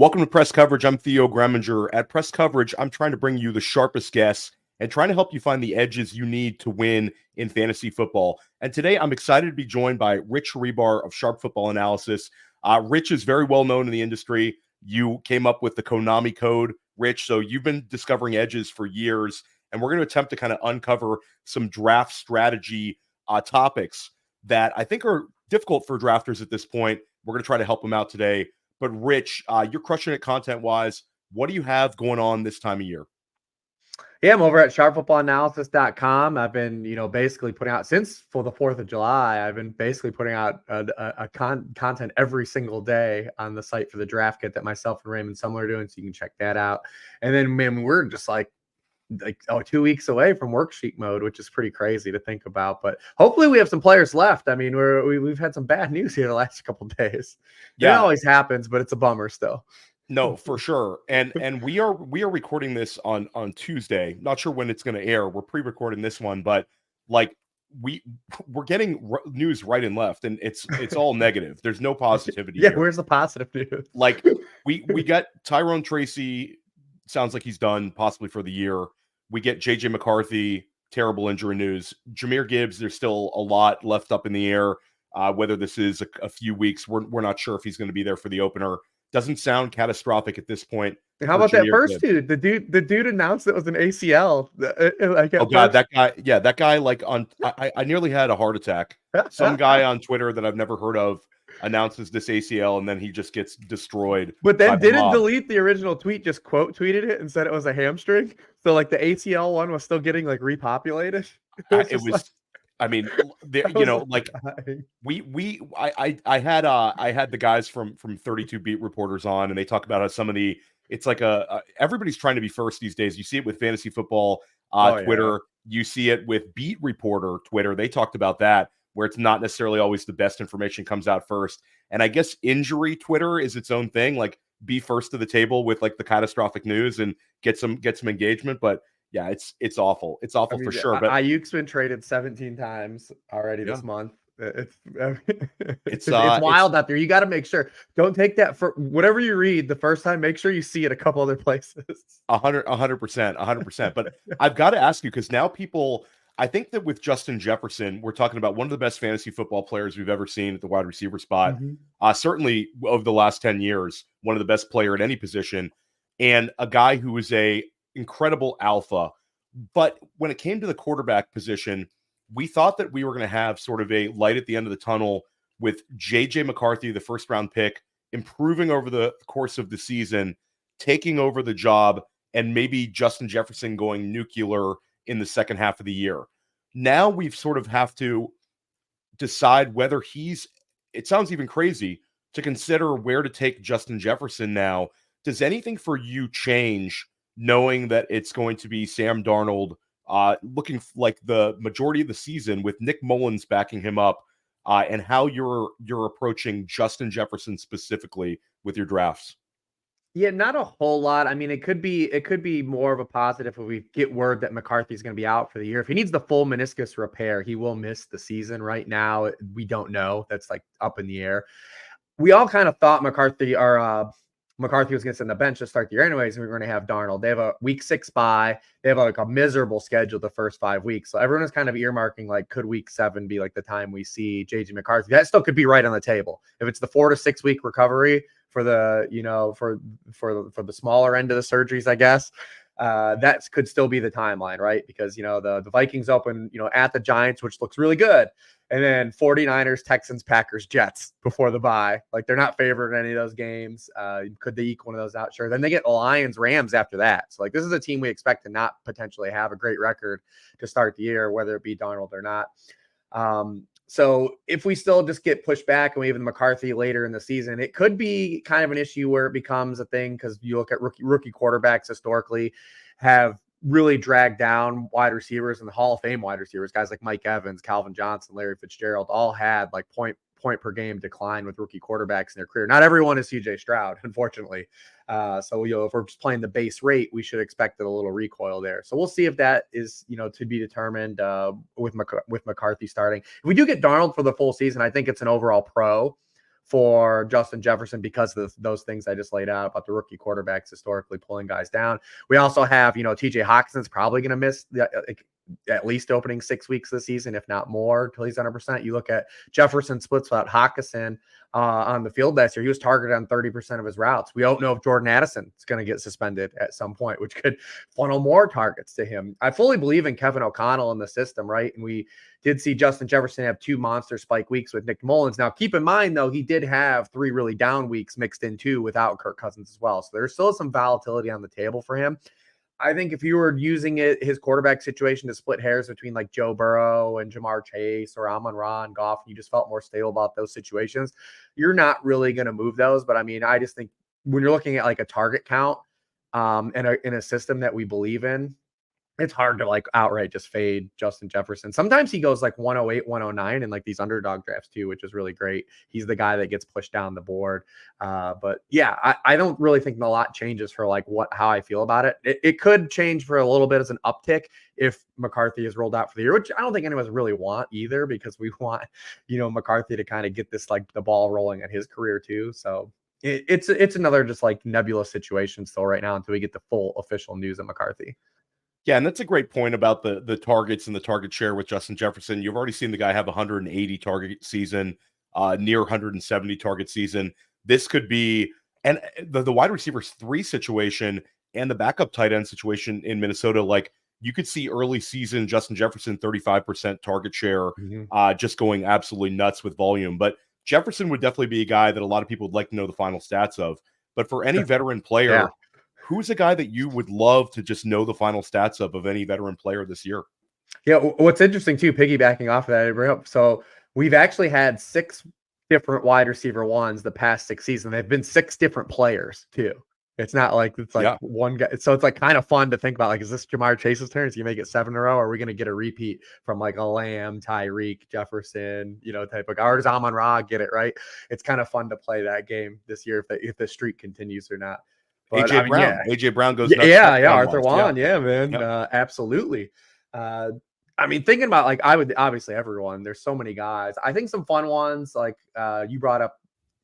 Welcome to Press Coverage. I'm Theo Gremminger. At Press Coverage, I'm trying to bring you the sharpest guests and trying to help you find the edges you need to win in fantasy football. And today, I'm excited to be joined by Rich Hribar of Sharp Football Analysis. Rich is very well known in the industry. You came up with the Konami code, Rich, so you've been discovering edges for years, and we're going to attempt to kind of uncover some draft strategy topics that I think are difficult for drafters at this point. We're going to try to help them out today. But Rich, you're crushing it content-wise. What do you have going on this time of year? Yeah, I'm over at sharpfootballanalysis.com. I've been, basically putting out since for the 4th of July. I've been basically putting out content every single day on the site for the draft kit that myself and Raymond Sumler are doing. So you can check that out. And then, man, we're just like 2 weeks away from worksheet mode, which is pretty crazy to think about. But hopefully we have some players left. I mean, we've had some bad news here the last couple of days. Yeah, it always happens, but it's a bummer still. No, for sure. And we are recording this on Tuesday. Not sure when it's going to air. We're pre-recording this one, but like we're getting news right and left, and it's all negative. There's no positivity. Yeah, here. Where's the positive news? Like we got Tyrone Tracy. Sounds like he's done possibly for the year. We get JJ McCarthy, terrible injury news. Jahmyr Gibbs, there's still a lot left up in the air. Whether this is a few weeks, we're not sure if he's going to be there for the opener. Doesn't sound catastrophic at this point. How about that first dude? The dude announced it was an ACL. Oh God, that guy. Yeah, that guy. Like I nearly had a heart attack. Some guy on Twitter that I've never heard of announces this ACL, and then he just gets destroyed. But then didn't delete the original tweet, just quote tweeted it and said it was a hamstring. So like the ACL one was still getting like repopulated. It was. I mean, like I had the guys from 32 Beat Reporters on, and they talk about how some of the it's like everybody's trying to be first these days. You see it with fantasy football Twitter. Yeah. You see it with Beat Reporter Twitter. They talked about that, where it's not necessarily always the best information comes out first. And I guess injury Twitter is its own thing. Like be first to the table with like the catastrophic news and get some engagement. But yeah, it's awful. It's awful for sure. But Ayuk's been traded 17 times already this month. It's wild out there. You got to make sure. Don't take that for whatever you read the first time. Make sure you see it a couple other places. 100%. But I've got to ask you, because now people, I think that with Justin Jefferson, we're talking about one of the best fantasy football players we've ever seen at the wide receiver spot. Mm-hmm. Certainly over the last 10 years, one of the best player at any position, and a guy who is a incredible alpha. But when it came to the quarterback position, we thought that we were going to have sort of a light at the end of the tunnel with JJ McCarthy, the first round pick, improving over the course of the season, taking over the job, and maybe Justin Jefferson going nuclear in the second half of the year. Now we've sort of have to decide whether it sounds even crazy to consider where to take Justin Jefferson now. Does anything for you change knowing that it's going to be Sam Darnold looking like the majority of the season with Nick Mullins backing him up, and how you're approaching Justin Jefferson specifically with your drafts? Yeah, not a whole lot. I mean, it could be more of a positive if we get word that McCarthy's going to be out for the year. If he needs the full meniscus repair, he will miss the season. Right now, we don't know. That's like up in the air. We all kind of thought McCarthy was going to sit on the bench to start the year anyways, and we were going to have Darnold. They have a week 6 bye. They have like a miserable schedule the first 5 weeks. So everyone is kind of earmarking like, could week 7 be like the time we see JJ McCarthy? That still could be right on the table. If it's the 4 to 6 week recovery for the, for the smaller end of the surgeries, I guess, that could still be the timeline, right? Because, the Vikings open, at the Giants, which looks really good. And then 49ers, Texans, Packers, Jets before the bye. Like, they're not favored in any of those games. Could they eke one of those out? Sure. Then they get Lions, Rams after that. So, like, this is a team we expect to not potentially have a great record to start the year, whether it be Darnold or not. So if we still just get pushed back and we have the McCarthy later in the season, it could be kind of an issue where it becomes a thing, because you look at rookie quarterbacks historically have really dragged down wide receivers and the Hall of Fame wide receivers. Guys like Mike Evans, Calvin Johnson, Larry Fitzgerald all had like point per game decline with rookie quarterbacks in their career. Not everyone is CJ Stroud, unfortunately. So if we're just playing the base rate, we should expect a little recoil there. So we'll see if that is, to be determined with McCarthy starting. If we do get Darnold for the full season, I think it's an overall pro for Justin Jefferson because of those things I just laid out about the rookie quarterbacks historically pulling guys down. We also have, TJ Hawkinson's probably going to miss at least opening 6 weeks this season, if not more, until he's 100%. You look at Jefferson splits without Hawkinson on the field last year. He was targeted on 30% of his routes. We don't know if Jordan Addison is going to get suspended at some point, which could funnel more targets to him. I fully believe in Kevin O'Connell in the system, right? And we did see Justin Jefferson have 2 monster spike weeks with Nick Mullins. Now, keep in mind, though, he did have 3 really down weeks mixed in too without Kirk Cousins as well. So there's still some volatility on the table for him. I think if you were using his quarterback situation to split hairs between like Joe Burrow and Jamar Chase or Amon-Ra and Goff, and you just felt more stable about those situations, you're not really going to move those. But I mean, I just think when you're looking at like a target count in a system that we believe in, it's hard to like outright just fade Justin Jefferson. Sometimes he goes like 108, 109 in like these underdog drafts too, which is really great. He's the guy that gets pushed down the board. But yeah, I don't really think a lot changes for like how I feel about it. It could change for a little bit as an uptick if McCarthy is rolled out for the year, which I don't think any of us really want either, because we want, McCarthy to kind of get this, like the ball rolling at his career too. So it's another just like nebulous situation still right now until we get the full official news of McCarthy. Yeah, and that's a great point about the targets and the target share with Justin Jefferson. You've already seen the guy have 180 target season, near 170 target season. This could be, and the wide receivers 3 situation and the backup tight end situation in Minnesota, like you could see early season Justin Jefferson 35% target share, just going absolutely nuts with volume. But Jefferson would definitely be a guy that a lot of people would like to know the final stats of. But for any veteran player, Yeah. Who's a guy that you would love to just know the final stats of any veteran player this year? Yeah, what's interesting too, piggybacking off of that, I bring up, so we've actually had 6 different wide receiver ones the past 6 seasons. They've been 6 different players too. It's not like it's like one guy. So it's like kind of fun to think about, like, is this Jamar Chase's turn? Is he make it 7 in a row? Or are we going to get a repeat from like a Lamb, Tyreek, Jefferson, type of guy? Or does Amon-Ra get it right? It's kind of fun to play that game this year if the streak continues or not. But, AJ Brown. Yeah. AJ Brown goes nuts. Yeah, Arthur Juan. Yeah, man. Yep. Absolutely. Thinking about, like, I would obviously everyone, there's so many guys. I think some fun ones, like you brought up,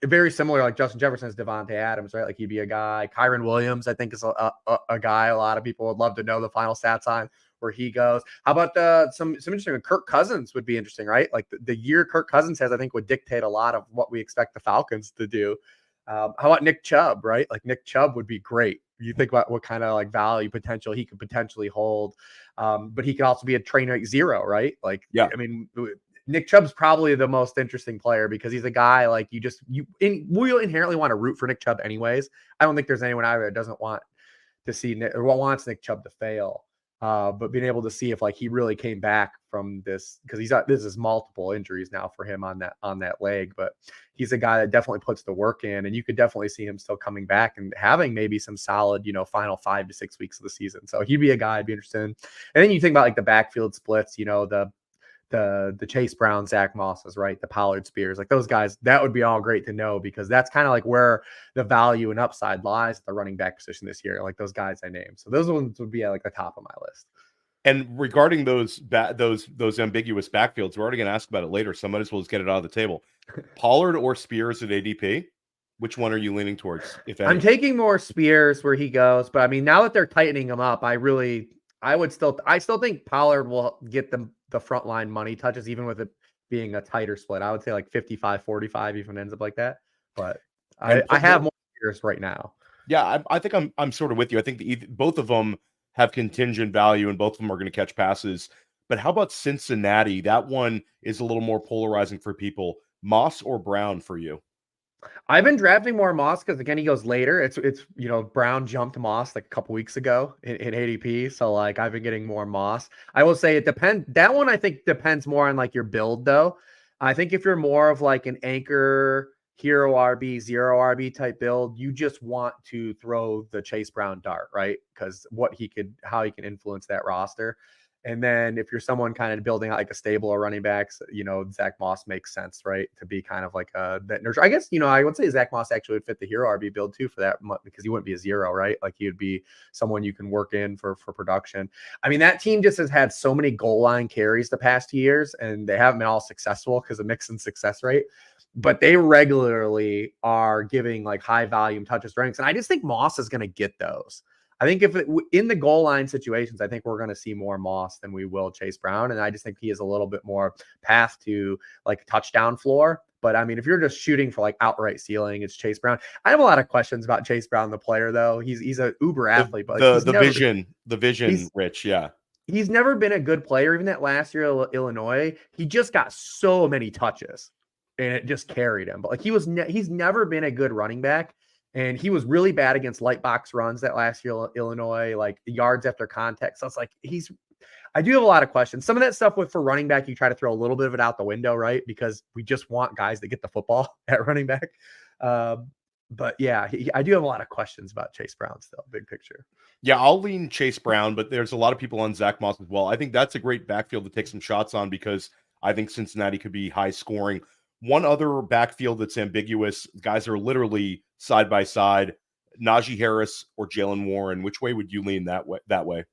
very similar, like Justin Jefferson's Devontae Adams, right? Like he'd be a guy. Kyron Williams, I think, is a guy a lot of people would love to know the final stats on where he goes. How about some interesting? Kirk Cousins would be interesting, right? Like the year Kirk Cousins has, I think, would dictate a lot of what we expect the Falcons to do. How about Nick Chubb, right? Like Nick Chubb would be great. You think about what kind of like value potential he could potentially hold. But he could also be a train rate 0, right? Like, yeah, I mean, Nick Chubb's probably the most interesting player because he's a guy like we'll inherently want to root for Nick Chubb anyways. I don't think there's anyone out there that doesn't want to see or wants Nick Chubb to fail. But being able to see if like he really came back from this, because this is multiple injuries now for him on that leg, but he's a guy that definitely puts the work in, and you could definitely see him still coming back and having maybe some solid, final 5 to 6 weeks of the season. So he'd be a guy I'd be interested in. And then you think about like the backfield splits, the Chase Brown, Zach Mosses, right? The Pollard Spears, like those guys, that would be all great to know, because that's kind of like where the value and upside lies at the running back position this year. Like those guys I named. So those ones would be at like the top of my list. And regarding those ambiguous backfields, we're already going to ask about it later, so I might as well just get it out of the table. Pollard or Spears at ADP? Which one are you leaning towards, if any? I'm taking more Spears where he goes, but I mean, now that they're tightening him up, I still think Pollard will get the frontline money touches, even with it being a tighter split. I would say like 55-45 even ends up like that. But I have more Spears right now. Yeah, I think I'm sort of with you. I think both of them have contingent value, and both of them are going to catch passes. But how about Cincinnati? That one is a little more polarizing for people. Moss or Brown for you? I've been drafting more Moss because, again, he goes later. It's Brown jumped Moss like a couple weeks ago in ADP. So like I've been getting more Moss. I will say it depends. That one I think depends more on like your build though. I think if you're more of like an anchor hero RB, 0 RB type build, you just want to throw the Chase Brown dart, right? Because how he can influence that roster. And then if you're someone kind of building out like a stable of running backs, Zach Moss makes sense, right? To be kind of like that nurture. I guess, I would say Zach Moss actually would fit the hero RB build too for that, because he wouldn't be a zero, right? Like he would be someone you can work in for production. I mean, that team just has had so many goal line carries the past 2 years, and they haven't been all successful because of Mixon's success rate. But they regularly are giving like high volume touches, strengths. And I just think Moss is going to get those. I think in the goal line situations, I think we're going to see more Moss than we will Chase Brown. And I just think he has a little bit more path to like touchdown floor. But I mean, if you're just shooting for like outright ceiling, it's Chase Brown. I have a lot of questions about Chase Brown, the player, though. He's an uber athlete, but like, the vision, Rich. Yeah. He's never been a good player. Even that last year, Illinois, he just got so many touches and it just carried him. But like he's never been a good running back. And he was really bad against light box runs that last year, Illinois, like yards after contact. So it's like I do have a lot of questions. Some of that stuff for running back, you try to throw a little bit of it out the window, right? Because we just want guys that get the football at running back. But yeah, I do have a lot of questions about Chase Brown still, big picture. Yeah, I'll lean Chase Brown, but there's a lot of people on Zach Moss as well. I think that's a great backfield to take some shots on because I think Cincinnati could be high scoring. One other backfield that's ambiguous, guys are literally side by side, Najee Harris or Jalen Warren. Which way would you lean that way?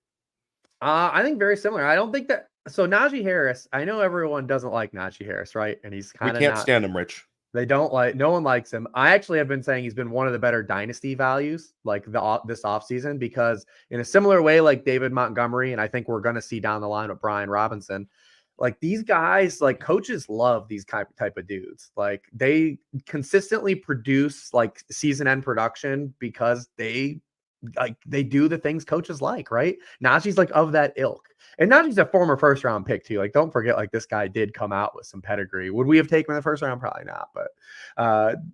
I think very similar. I don't think that. So Najee Harris, I know everyone doesn't like Najee Harris, right? And he's kind of stand him, Rich. They don't like. No one likes him. I actually have been saying he's been one of the better dynasty values, like this offseason, because in a similar way, like David Montgomery, and I think we're going to see down the line with Bijan Robinson. Like these guys, like coaches love these type of dudes. Like they consistently produce like season end production because they do the things coaches like, right? Najee's like of that ilk. And Najee's a former first round pick too. Like, don't forget, like this guy did come out with some pedigree. Would we have taken him in the first round? Probably not. But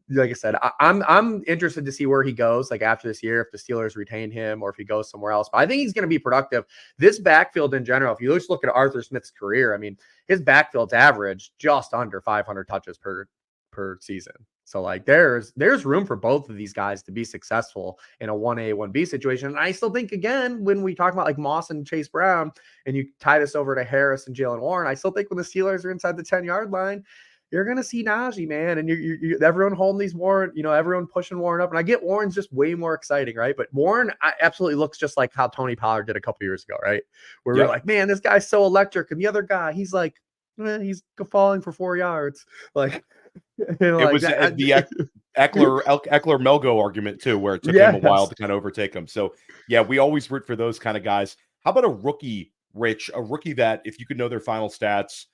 like I said, I'm interested to see where he goes, like after this year, if the Steelers retain him or if he goes somewhere else. But I think he's going to be productive. This backfield in general, if you just look at Arthur Smith's career, I mean, his backfield's average just under 500 touches per season. So like there's room for both of these guys to be successful in a 1A, 1B situation. And I still think, again, when we talk about like Moss and Chase Brown and you tie this over to Harris and Jalen Warren, I still think when the Steelers are inside the 10-yard line, you're going to see Najee, man. And you everyone holding these Warren, everyone pushing Warren up. And I get Warren's just way more exciting, right? But Warren absolutely looks just like how Tony Pollard did a couple years ago, right? Where we're like, man, this guy's so electric. And the other guy, he's like, he's falling for 4 yards. Like, it was the Eckler Melgo argument too, where it took him a while to kind of overtake him. So yeah, we always root for those kind of guys. How about a rookie, Rich? A rookie that if you could know their final stats,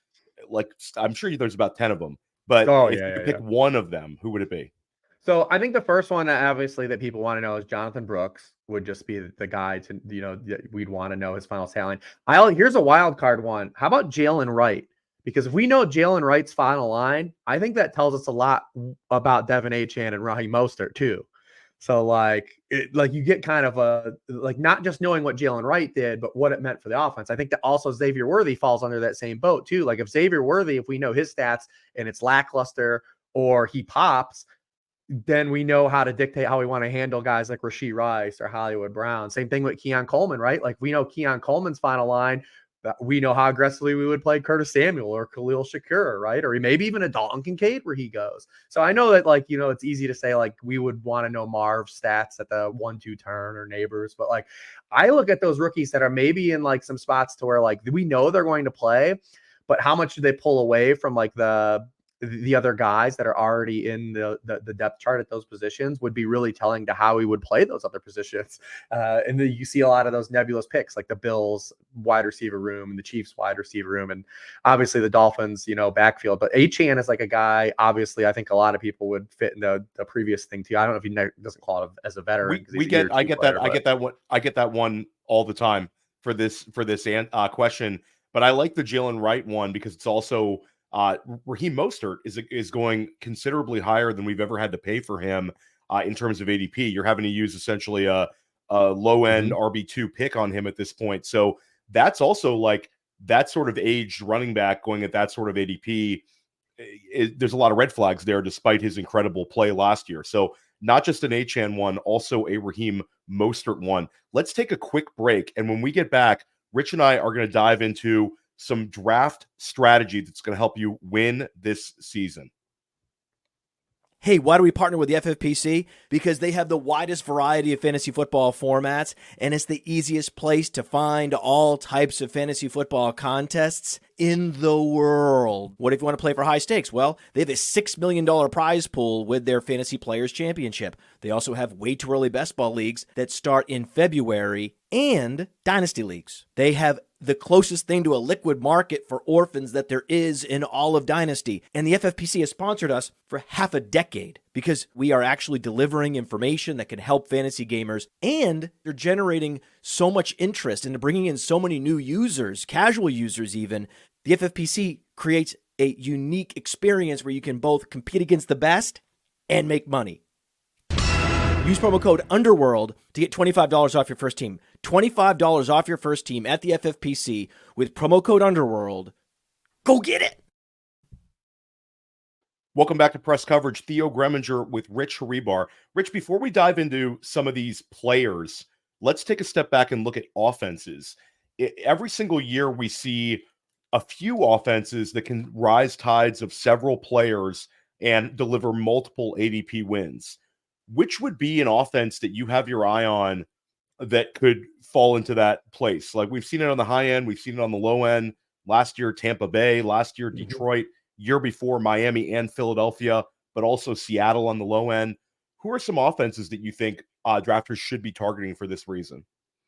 like I'm sure there's about 10 of them, but if you could pick one of them, who would it be? So I think the first one, obviously, that people want to know is Jonathan Brooks. Would just be the guy to we'd want to know his final talent. Here's a wild card one. How about Jalen Wright? Because if we know Jalen Wright's final line, I think that tells us a lot about Devin Achane and Raheem Mostert too. So you get kind of not just knowing what Jalen Wright did, but what it meant for the offense. I think that also Xavier Worthy falls under that same boat too. Like if Xavier Worthy, if we know his stats and it's lackluster or he pops, then we know how to dictate how we want to handle guys like Rashee Rice or Hollywood Brown. Same thing with Keon Coleman, right? Like we know Keon Coleman's final line. We know how aggressively we would play Curtis Samuel or Khalil Shakur, right? Or maybe even a Dalton Kincaid where he goes. So I know that it's easy to say like we would want to know Marv's stats at the 1-2 turn or Neighbors. But like I look at those rookies that are maybe in like some spots to where like we know they're going to play, but how much do they pull away from like the other guys that are already in the depth chart at those positions would be really telling to how we would play those other positions. And then you see a lot of those nebulous picks, like the Bills wide receiver room and the Chiefs wide receiver room, and obviously the Dolphins, backfield. But Achane is like a guy, obviously, I think a lot of people would fit in the previous thing too. I don't know if he doesn't call it as a veteran. I get that one all the time for this question. But I like the Jalen Wright one because it's also Raheem Mostert is going considerably higher than we've ever had to pay for him in terms of ADP. You're having to use essentially a low end RB2 pick on him at this point. So that's also like that sort of aged running back going at that sort of ADP. There's a lot of red flags there, despite his incredible play last year. So not just an Achane one, also a Raheem Mostert one. Let's take a quick break, and when we get back, Rich and I are going to dive into some draft strategy that's going to help you win this season. Hey, why do we partner with the FFPC? Because they have the widest variety of fantasy football formats, and it's the easiest place to find all types of fantasy football contests in the world. What if you want to play for high stakes? Well, they have a $6 million prize pool with their Fantasy Players Championship. They also have way too early best ball leagues that start in February and Dynasty leagues. They have the closest thing to a liquid market for orphans that there is in all of Dynasty. And the FFPC has sponsored us for half a decade because we are actually delivering information that can help fantasy gamers, and they're generating so much interest and bringing in so many new users, casual users even. The FFPC creates a unique experience where you can both compete against the best and make money. Use promo code UNDERWORLD to get $25 off your first team. $25 off your first team at the FFPC with promo code UNDERWORLD. Go get it! Welcome back to Press Coverage. Theo Gremminger with Rich Hribar. Rich, before we dive into some of these players, let's take a step back and look at offenses. Every single year we see a few offenses that can rise tides of several players and deliver multiple ADP wins. Which would be an offense that you have your eye on that could fall into that place? Like, we've seen it on the high end, we've seen it on the low end. Last year, Tampa Bay. Last year, Detroit. Year before, Miami and Philadelphia, but also Seattle on the low end. Who are some offenses that you think drafters should be targeting for this reason?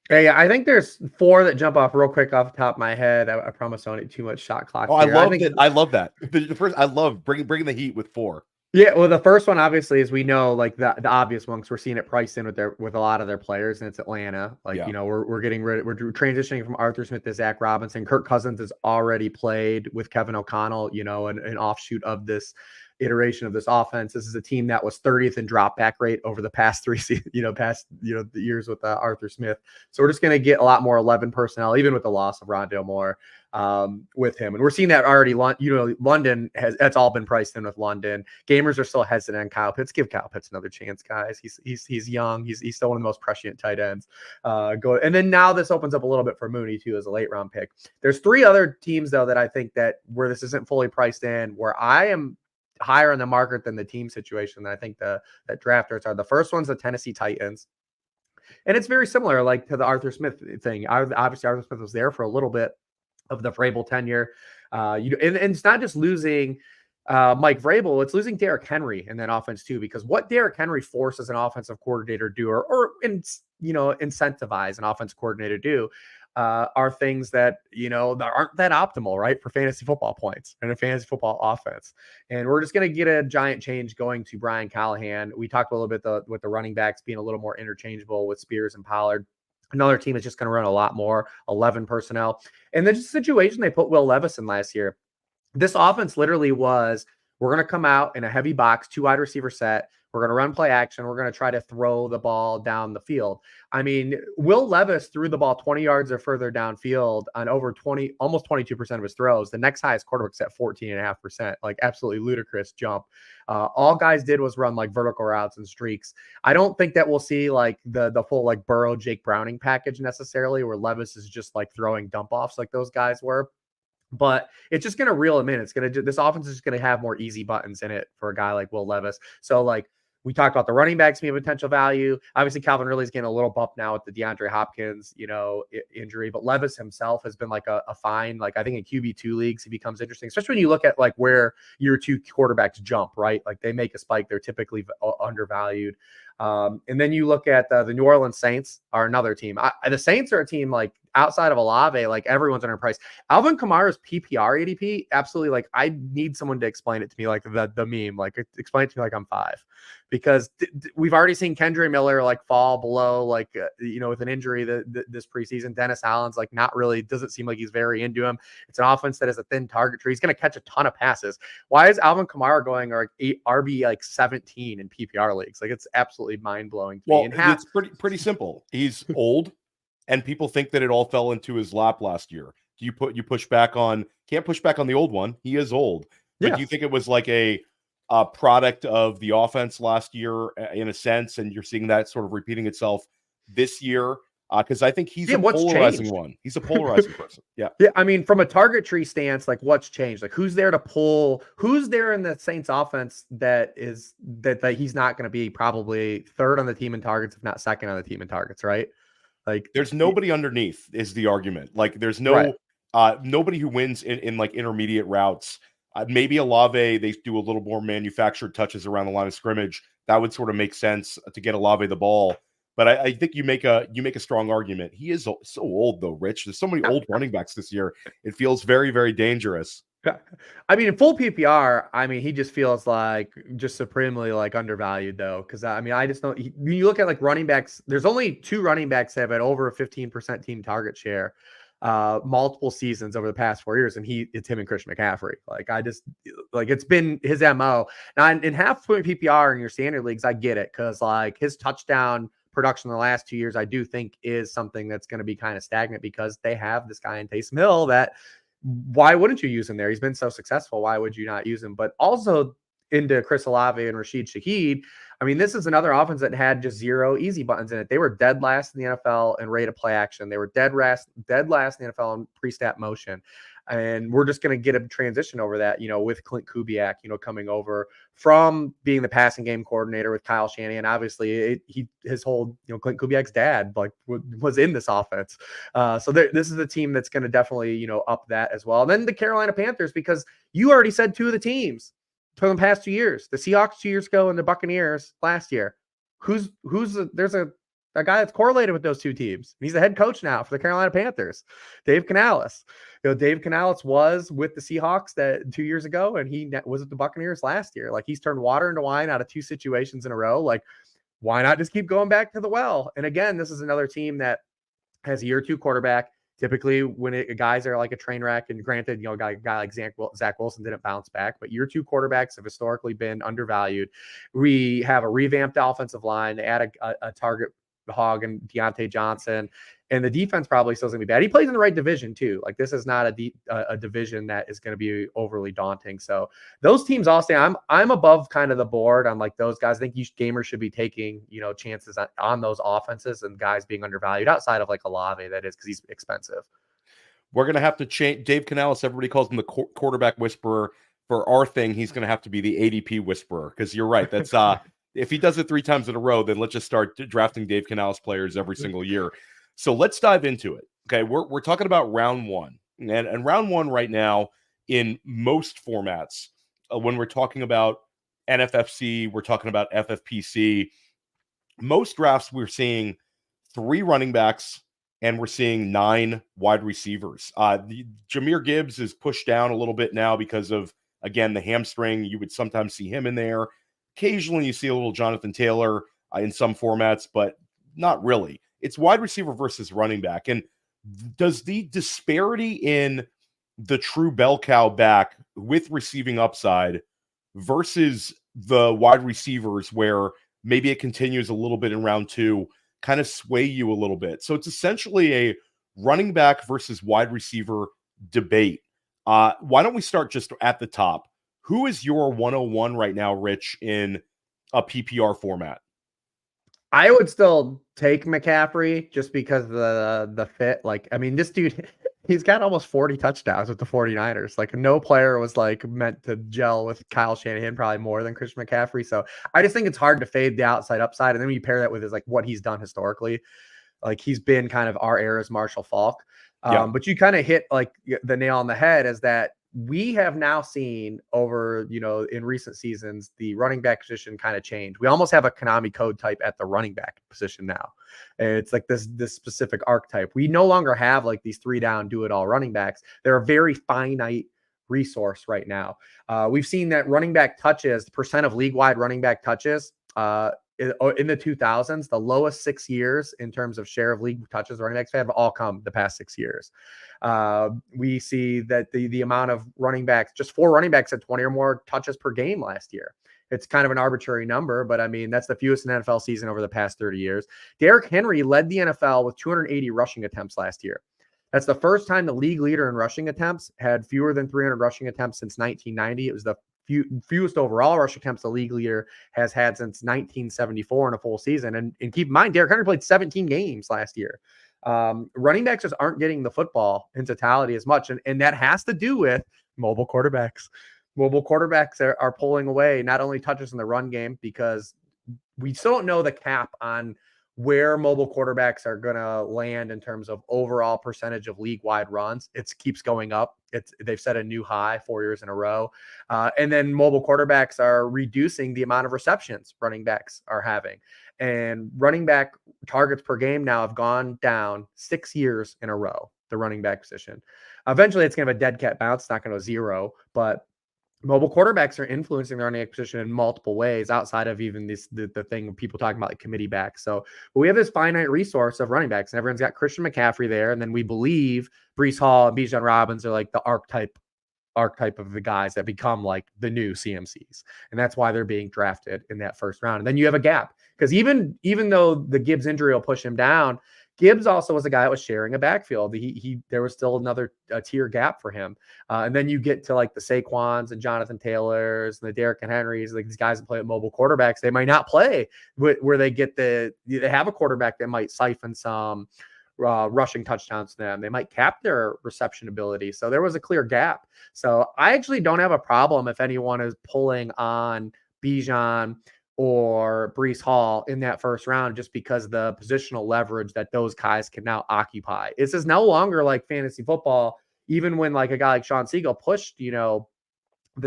Hey, I think there's 4 that jump off real quick off the top of my head. I promise I don't need too much shot clock. Oh, here. I love that. The first, I love bringing the heat with 4. Yeah, well, the first one obviously is, we know, like, the obvious one, because we're seeing it priced in with a lot of their players, and it's Atlanta. Like, you know, we're transitioning from Arthur Smith to Zach Robinson. Kirk Cousins has already played with Kevin O'Connell, you know, an offshoot of this iteration of this offense. This is a team that was 30th in drop back rate over the past 3 the years with Arthur Smith. So we're just going to get a lot more 11 personnel, even with the loss of Rondale Moore, with him. And we're seeing that already. London that's all been priced in with London. Gamers are still hesitant on Kyle Pitts. Give Kyle Pitts another chance, guys. He's young. He's still one of the most prescient tight ends. And then now this opens up a little bit for Mooney too, as a late round pick. There's 3 other teams though that I think that where this isn't fully priced in, where I am higher in the market than the team situation. I think that drafters are. The first one's the Tennessee Titans. And it's very similar, like, to the Arthur Smith thing. Obviously, Arthur Smith was there for a little bit of the Vrabel tenure. And it's not just losing Mike Vrabel, it's losing Derrick Henry in that offense too, because what Derrick Henry forces an offensive coordinator to do, or incentivize an offensive coordinator to do, are things that, that aren't that optimal, right, for fantasy football points and a fantasy football offense. And we're just going to get a giant change going to Brian Callahan. We talked a little bit with the running backs being a little more interchangeable with Spears and Pollard. Another team is just going to run a lot more 11 personnel. And the situation they put Will Levis in last year, this offense literally was, we're going to come out in a heavy box, 2 wide receiver set. We're going to run play action. We're going to try to throw the ball down the field. I mean, Will Levis threw the ball 20 yards or further downfield on almost 22% of his throws. The next highest quarterback's at 14.5%, like, absolutely ludicrous jump. All guys did was run, like, vertical routes and streaks. I don't think that we'll see, like, the full, like, Burrow, Jake Browning package necessarily, where Levis is just, like, throwing dump offs like those guys were. But it's just going to reel him in. This offense is going to have more easy buttons in it for a guy like Will Levis. So, like, we talked about the running backs being potential value. Obviously, Calvin Ridley's getting a little bump now with the DeAndre Hopkins, injury. But Levis himself has been like a fine, like, I think in QB2 leagues, he becomes interesting, especially when you look at, like, where year 2 quarterbacks jump, right? Like, they make a spike. They're typically undervalued. And then you look at the New Orleans Saints are another team. The Saints are a team, like, outside of Olave, like, everyone's underpriced. Alvin Kamara's PPR ADP, absolutely, like, I need someone to explain it to me, like the meme, like, explain it to me like I'm 5, because we've already seen Kendre Miller, like, fall below, like, with an injury this preseason. Dennis Allen's, like, not really, doesn't seem like he's very into him. It's an offense that has a thin target tree. He's going to catch a ton of passes. Why is Alvin Kamara going like RB like 17 in PPR leagues? Like, it's absolutely mind blowing to me. And it's pretty simple. He's old. And people think that it all fell into his lap last year. Can't push back on the old one. He is old. But do you think it was like a product of the offense last year in a sense, and you're seeing that sort of repeating itself this year? because I think he's a what's polarizing changed? one. He's a polarizing person. Yeah. Yeah, I mean, from a target tree stance, like what's changed? Like who's there to pull? Who's there in the Saints offense that he's not going to be probably third on the team in targets, if not second on the team in targets, right? Like there's nobody underneath is the argument. Like there's Right. nobody who wins in like intermediate routes. Maybe Olave, they do a little more manufactured touches around the line of scrimmage. That would sort of make sense to get Olave the ball. But I think you make a strong argument. He is so old though, Rich. There's so many old running backs this year. It feels very, very dangerous. I mean, in full PPR, I mean, he just feels like just supremely like undervalued though. Cause I mean, I just don't, when you look at like running backs, there's only 2 running backs that have had over a 15% team target share, multiple seasons over the past 4 years. And it's him and Christian McCaffrey. Like it's been his MO. Now in half point PPR in your standard leagues, I get it. Cause like his touchdown production in the last 2 years, I do think is something that's going to be kind of stagnant because they have this guy in Taysom Hill that, why wouldn't you use him there? He's been so successful. Why would you not use him? But also into Chris Olave and Rashid Shaheed. I mean, this is another offense that had just 0 easy buttons in it. They were dead last in the NFL in rate of play action. They were dead last in the NFL in pre-snap motion. And we're just going to get a transition over that, with Clint Kubiak, coming over from being the passing game coordinator with Kyle Shanahan. Obviously, his whole, Clint Kubiak's dad was in this offense. So this is a team that's going to definitely, up that as well. And then the Carolina Panthers, because you already said 2 of the teams for the past 2 years, the Seahawks 2 years ago and the Buccaneers last year. There's a guy that's correlated with those 2 teams. He's the head coach now for the Carolina Panthers, Dave Canales. Dave Canales was with the Seahawks 2 years ago, and he was at the Buccaneers last year. Like he's turned water into wine out of 2 situations in a row. Like, why not just keep going back to the well? And again, this is another team that has a year 2 quarterback. Typically, when guys are like a train wreck, and granted, a guy like Zach Wilson didn't bounce back, but year 2 quarterbacks have historically been undervalued. We have a revamped offensive line. They add a target hog and Deontay Johnson, and the defense probably still going to be bad. He plays in the right division too. Like this is not a division that is going to be overly daunting. So those teams all stay. I'm above kind of the board on like those guys. I think gamers should be taking chances on those offenses and guys being undervalued outside of like Olave. That is because he's expensive. We're going to have to change Dave Canales. Everybody calls him the quarterback whisperer. For our thing, he's going to have to be the ADP whisperer, because you're right. That's if he does it 3 times in a row, then let's just start drafting Dave Canales players every single year. So let's dive into it. Okay, we're talking about round 1. And round 1 right now in most formats, when we're talking about NFFC, we're talking about FFPC, most drafts we're seeing 3 running backs and we're seeing 9 wide receivers. Jahmyr Gibbs is pushed down a little bit now because of, again, the hamstring. You would sometimes see him in there. Occasionally you see a little Jonathan Taylor in some formats, but not really. It's wide receiver versus running back. And does the disparity in the true bell cow back with receiving upside versus the wide receivers, where maybe it continues a little bit in round 2, kind of sway you a little bit? So it's essentially a running back versus wide receiver debate. Why don't we start just at the top? Who is your 101 right now, Rich, in a PPR format? I would still take McCaffrey just because of the fit. Like, I mean, this dude, he's got almost 40 touchdowns with the 49ers. Like, no player was like meant to gel with Kyle Shanahan probably more than Christian McCaffrey. So I just think it's hard to fade the outside upside. And then when you pair that with what he's done historically, like he's been kind of our era's Marshall Faulk. But you kind of hit like the nail on the head, is that we have now seen over, in recent seasons, the running back position kind of change. We almost have a Konami code type at the running back position now. It's like this specific archetype. We no longer have like these 3 down, do it all running backs. They're a very finite resource right now. We've seen that running back touches, the percent of league wide running back touches, in the 2000s, the lowest 6 years in terms of share of league touches running backs have all come the past 6 years. We see that the amount of running backs, just 4 running backs had 20 or more touches per game last year. It's kind of an arbitrary number, but I mean, that's the fewest in an NFL season over the past 30 years. Derrick Henry led the NFL with 280 rushing attempts last year. That's the first time the league leader in rushing attempts had fewer than 300 rushing attempts since 1990. It was the fewest overall rush attempts the league leader has had since 1974 in a full season. And keep in mind, Derrick Henry played 17 games last year. Running backs just aren't getting the football in totality as much. And that has to do with mobile quarterbacks. Mobile quarterbacks are pulling away not only touches in the run game, because we still don't know the cap on where mobile quarterbacks are going to land in terms of overall percentage of league-wide runs. It keeps going up. They've set a new high 4 years in a row. And then mobile quarterbacks are reducing the amount of receptions running backs are having. And running back targets per game now have gone down 6 years in a row, the running back position. Eventually, it's going to have a dead cat bounce. It's not going to zero, but mobile quarterbacks are influencing the running back position in multiple ways outside of even the thing people talking about like committee backs. So we have this finite resource of running backs, and everyone's got Christian McCaffrey there. And then we believe Breece Hall and Bijan Robinson are like the archetype of the guys that become like the new CMCs. And that's why they're being drafted in that first round. And then you have a gap, because even though the Gibbs injury will push him down, Gibbs also was a guy that was sharing a backfield. There was still another tier gap for him. And then you get to like the Saquons and Jonathan Taylors and the Derrick and Henrys, like these guys that play at mobile quarterbacks. They might not play where they have a quarterback that might siphon some rushing touchdowns to them. They might cap their reception ability. So there was a clear gap. So I actually don't have a problem if anyone is pulling on Bijan or Breece Hall in that first round, just because the positional leverage that those guys can now occupy. This is no longer like fantasy football, even when like a guy like Sean Siegel pushed, the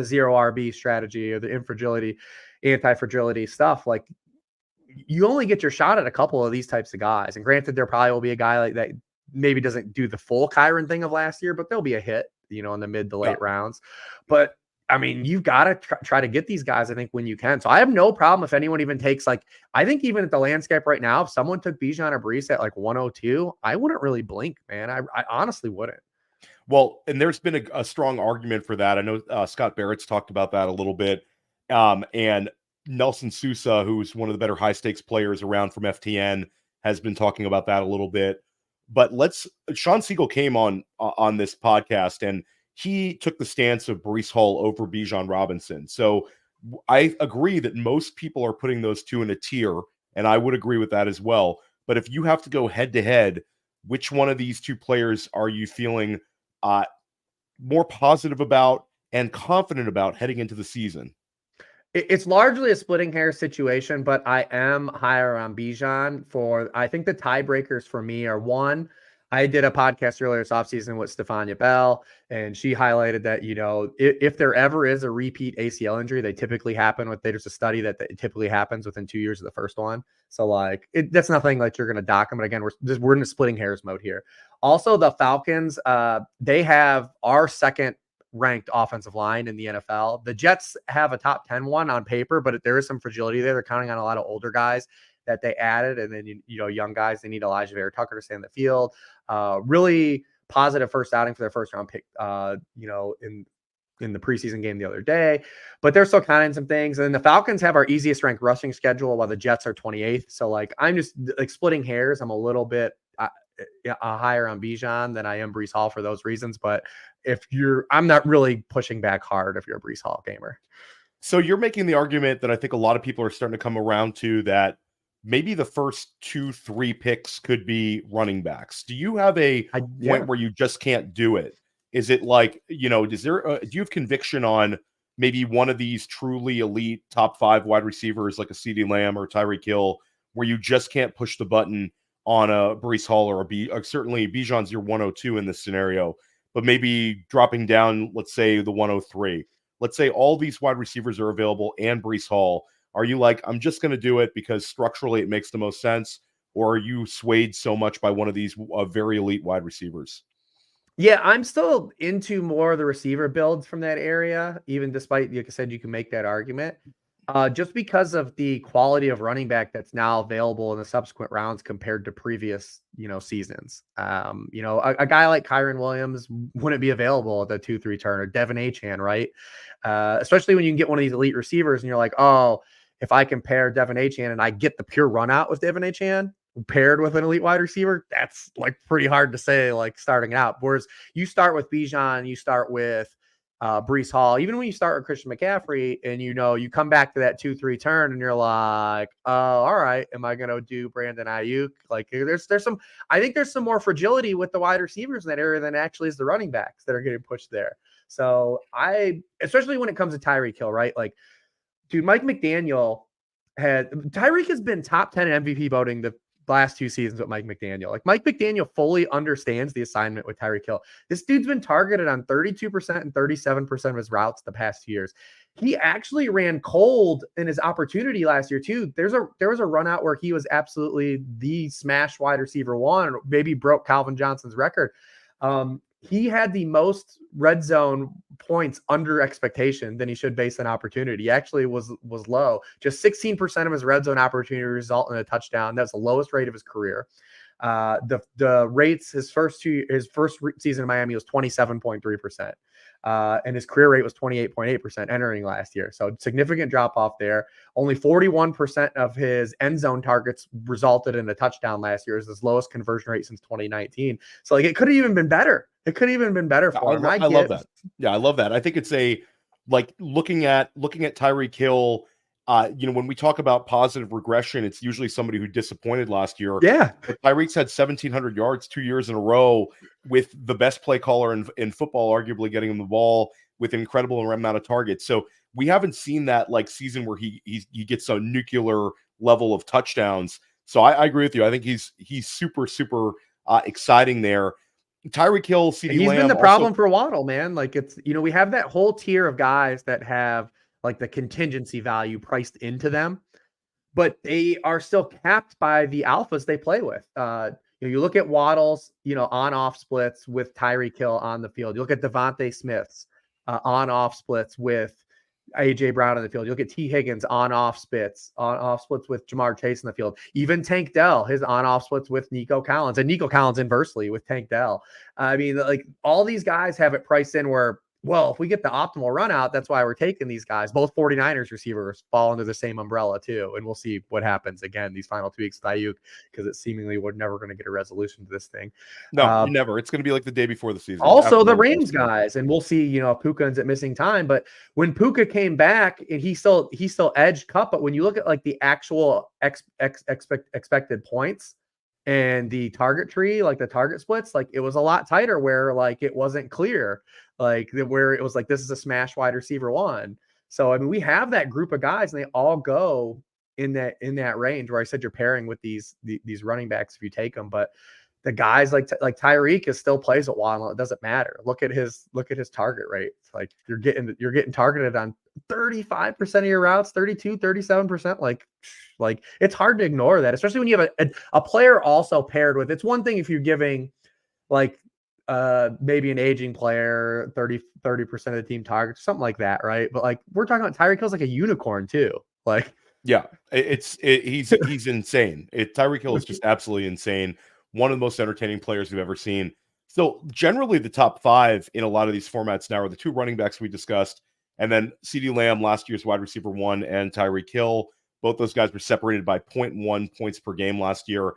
zero RB strategy or the anti-fragility stuff. Like, you only get your shot at a couple of these types of guys. And granted, there probably will be a guy like that maybe doesn't do the full Kyron thing of last year, but there'll be a hit, in the mid to late rounds. But I mean, you've got to try to get these guys, I think, when you can. So I have no problem if anyone even takes, like, I think even at the landscape right now, if someone took Bijan or Breece at like 102, I wouldn't really blink, man. I honestly wouldn't. Well, and there's been a strong argument for that. I know Scott Barrett's talked about that a little bit. And Nelson Sousa, who's one of the better high stakes players around from FTN, has been talking about that a little bit. But Sean Siegel came on this podcast, and he took the stance of Breece Hall over Bijan Robinson. So I agree that most people are putting those two in a tier, and I would agree with that as well. But if you have to go head to head, which one of these two players are you feeling more positive about and confident about heading into the season? It's largely a splitting hair situation, but I am higher on Bijan. I think the tiebreakers for me are, one, I did a podcast earlier this offseason with Stefania Bell, and she highlighted that, if there ever is a repeat ACL injury, they typically happen there's a study that it typically happens within 2 years of the first one. So like that's nothing like you're going to dock them. But again, we're in the splitting hairs mode here. Also, the Falcons, they have our second ranked offensive line in the NFL. The Jets have a top 10 one on paper, but there is some fragility there. They're counting on a lot of older guys that they added. And then, young guys, they need Elijah Vera Tucker to stay in the field. Really positive first outing for their first round pick, in the preseason game the other day, but they're still counting some things. And then the Falcons have our easiest ranked rushing schedule, while the Jets are 28th. So like, I'm just like splitting hairs. I'm a little bit higher on Bijan than I am Breece Hall for those reasons. But I'm not really pushing back hard if you're a Breece Hall gamer. So you're making the argument that I think a lot of people are starting to come around to, that maybe the first 2-3 picks could be running backs. Do you have a point where you just can't do it? Is it like, do you have conviction on maybe one of these truly elite top 5 wide receivers like a CeeDee Lamb or Tyreek Hill, where you just can't push the button on a Breece Hall or certainly Bijan's your 102 in this scenario, but maybe dropping down, let's say the 103. Let's say all these wide receivers are available and Breece Hall. Are you like, I'm just going to do it because structurally it makes the most sense? Or are you swayed so much by one of these very elite wide receivers? Yeah, I'm still into more of the receiver builds from that area, even despite, like I said, you can make that argument. Just because of the quality of running back that's now available in the subsequent rounds compared to previous, seasons. A guy like Kyron Williams wouldn't be available at the 2-3 turn, or Devin Achane, right? Especially when you can get one of these elite receivers and you're like, oh, if I compare Devin Achane and I get the pure run out with Devin Achane paired with an elite wide receiver, that's like pretty hard to say, like starting out. Whereas you start with Bijan, you start with Breece Hall, even when you start with Christian McCaffrey and you come back to that 2-3 turn and you're like, all right, am I going to do Brandon Ayuk? Like there's some, I think there's some more fragility with the wide receivers in that area than actually is the running backs that are getting pushed there. So especially when it comes to Tyreek Hill, right? Like, dude, Tyreek has been top 10 in MVP voting the last 2 seasons with Mike McDaniel. Like Mike McDaniel fully understands the assignment with Tyreek Hill. This dude's been targeted on 32% and 37% of his routes the past 2 years. He actually ran cold in his opportunity last year too. There was a run out where he was absolutely the smash wide receiver one, maybe broke Calvin Johnson's record. He had the most red zone points under expectation than he should based on opportunity. He actually was low. Just 16% of his red zone opportunity result in a touchdown. That's the lowest rate of his career. The rates, his first season in Miami was 27.3%. And his career rate was 28.8% entering last year. So significant drop off there. Only 41% of his end zone targets resulted in a touchdown last year. Is his lowest conversion rate since 2019. So like it could have even been better. It could have even been better for him. I love that. Yeah, I love that. I think it's looking at Tyreek Hill. When we talk about positive regression, it's usually somebody who disappointed last year. Yeah. But Tyreek's had 1,700 yards 2 years in a row with the best play caller in football, arguably getting him the ball with an incredible amount of targets. So we haven't seen that like season where he gets a nuclear level of touchdowns. So I agree with you. I think he's super, super exciting there. Tyreek Hill, CeeDee Lamb. He's been the problem for Waddle, man. Like it's, we have that whole tier of guys that have like the contingency value priced into them, but they are still capped by the alphas they play with. You look at Waddle's, on-off splits with Tyreek Hill on the field. You look at Devontae Smith's on-off splits with AJ Brown on the field. You look at T. Higgins on-off splits with Jamar Chase in the field. Even Tank Dell, his on-off splits with Nico Collins, and Nico Collins inversely with Tank Dell. I mean, like all these guys have it priced in where, well, if we get the optimal run out, that's why we're taking these guys. Both 49ers receivers fall under the same umbrella too. And we'll see what happens again these final 2 weeks with Ayuk, because it seemingly we're never going to get a resolution to this thing. No, never. It's going to be like the day before the season. Also the Rams guys, and we'll see, if Puka ends up missing time. But when Puka came back, and he still edged Kupp, but when you look at like the actual expected points and the target tree, like the target splits, like it was a lot tighter where like it wasn't clear, like where it was like this is a smash wide receiver one. So I mean, we have that group of guys, and they all go in that range where I said you're pairing with these running backs if you take them. But the guys like Tyreek is still plays at Waddle. It doesn't matter. Look at his target rate. It's like you're getting targeted on 35% of your routes, 32, 37%. Like it's hard to ignore that, especially when you have a player also paired with. It's one thing if you're giving like maybe an aging player 30% of the team targets, something like that, right? But like we're talking about Tyreek Hill's like a unicorn too. Like yeah, he's insane. Tyreek Hill is just absolutely insane. One of the most entertaining players we've ever seen. So generally the top 5 in a lot of these formats now are the 2 running backs we discussed, and then CeeDee Lamb, last year's wide receiver 1, and Tyreek Hill. Both those guys were separated by 0.1 points per game last year.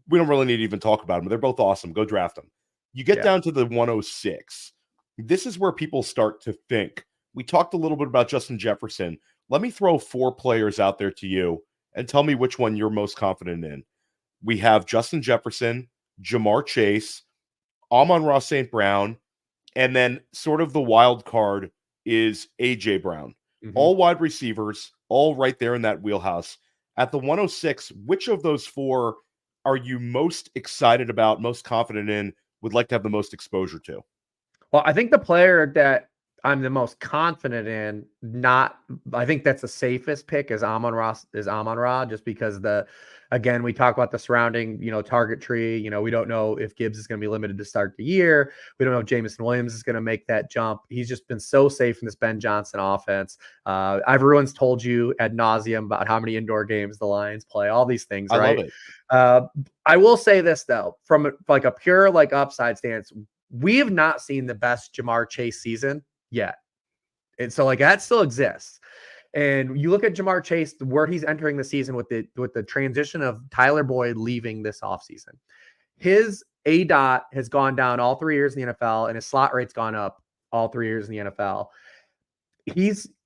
We don't really need to even talk about them, but they're both awesome. Go draft them. You get down to the 106. This is where people start to think. We talked a little bit about Justin Jefferson. Let me throw 4 players out there to you and tell me which one you're most confident in. We have Justin Jefferson, Jamar Chase, Amon-Ra St. Brown, and then sort of the wild card is A.J. Brown. Mm-hmm. All wide receivers, all right there in that wheelhouse. At the 106, which of those 4 are you most excited about, most confident in, would like to have the most exposure to? Well, I think the player that I'm the most confident in, I think that's the safest pick is Amon-Ra, just because again, we talk about the surrounding, target tree. We don't know if Gibbs is going to be limited to start the year. We don't know if Jameson Williams is going to make that jump. He's just been so safe in this Ben Johnson offense. Everyone's told you ad nauseum about how many indoor games the Lions play, all these things, right? I love it. I will say this though, from like a pure like upside stance, we have not seen the best Jamar Chase season yet. And so like that still exists. And you look at Jamar Chase, where he's entering the season with the transition of Tyler Boyd leaving this offseason. His ADOT has gone down all 3 years in the NFL, and his slot rate's gone up all 3 years in the NFL.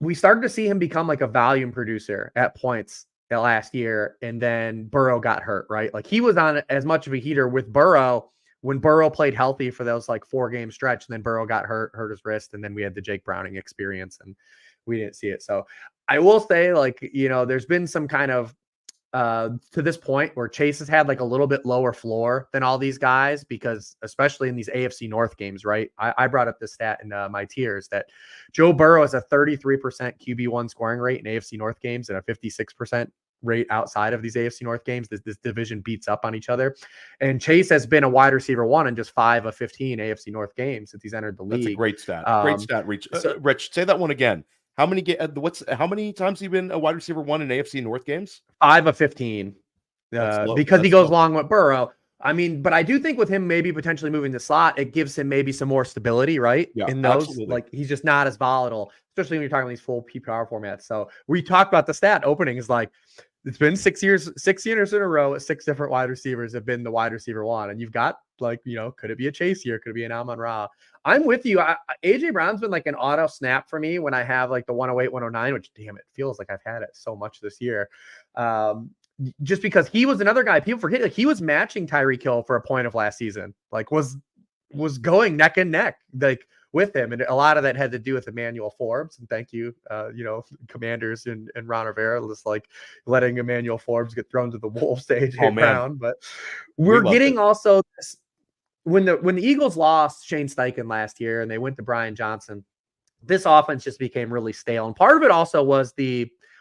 We started to see him become like a volume producer at points last year, and then Burrow got hurt, right? Like he was on as much of a heater with Burrow when Burrow played healthy for those like 4-game stretch, and then Burrow got hurt his wrist, and then we had the Jake Browning experience, and we didn't see it. So I will say, like, there's been some kind of to this point where Chase has had like a little bit lower floor than all these guys, because especially in these AFC North games, right? I brought up this stat in my tiers that Joe Burrow has a 33% QB1 scoring rate in AFC North games and a 56% rate outside of these AFC North games. This division beats up on each other. And Chase has been a wide receiver 1 in just 5 of 15 AFC North games since he's entered the league. That's a great stat. Great stat, Rich. Rich, say that one again. How many times have you been a wide receiver 1 in AFC North games? 5 of 15. Because he goes long with Burrow. I mean, but I do think with him maybe potentially moving the slot, it gives him maybe some more stability, right? Yeah, in those, absolutely. like he's just not as volatile, especially when you're talking about these full PPR formats. So we talked about the stat opening is like, it's been 6 years in a row. 6 different wide receivers have been the wide receiver 1. And you've got like, could it be a Chase year? Could it be an Amon-Ra? I'm with you. AJ Brown's been like an auto snap for me when I have like the 108, 109, which damn, it feels like I've had it so much this year. Just because he was another guy, people forget, like he was matching Tyreek Hill for a point of last season, like was going neck and neck, like with him. And a lot of that had to do with Emmanuel Forbes. And thank you, Commanders and Ron Rivera, just like letting Emmanuel Forbes get thrown to the wolves to AJ Brown. But we're getting also this, when the Eagles lost Shane Steichen last year and they went to Brian Johnson, this offense just became really stale. And part of it also was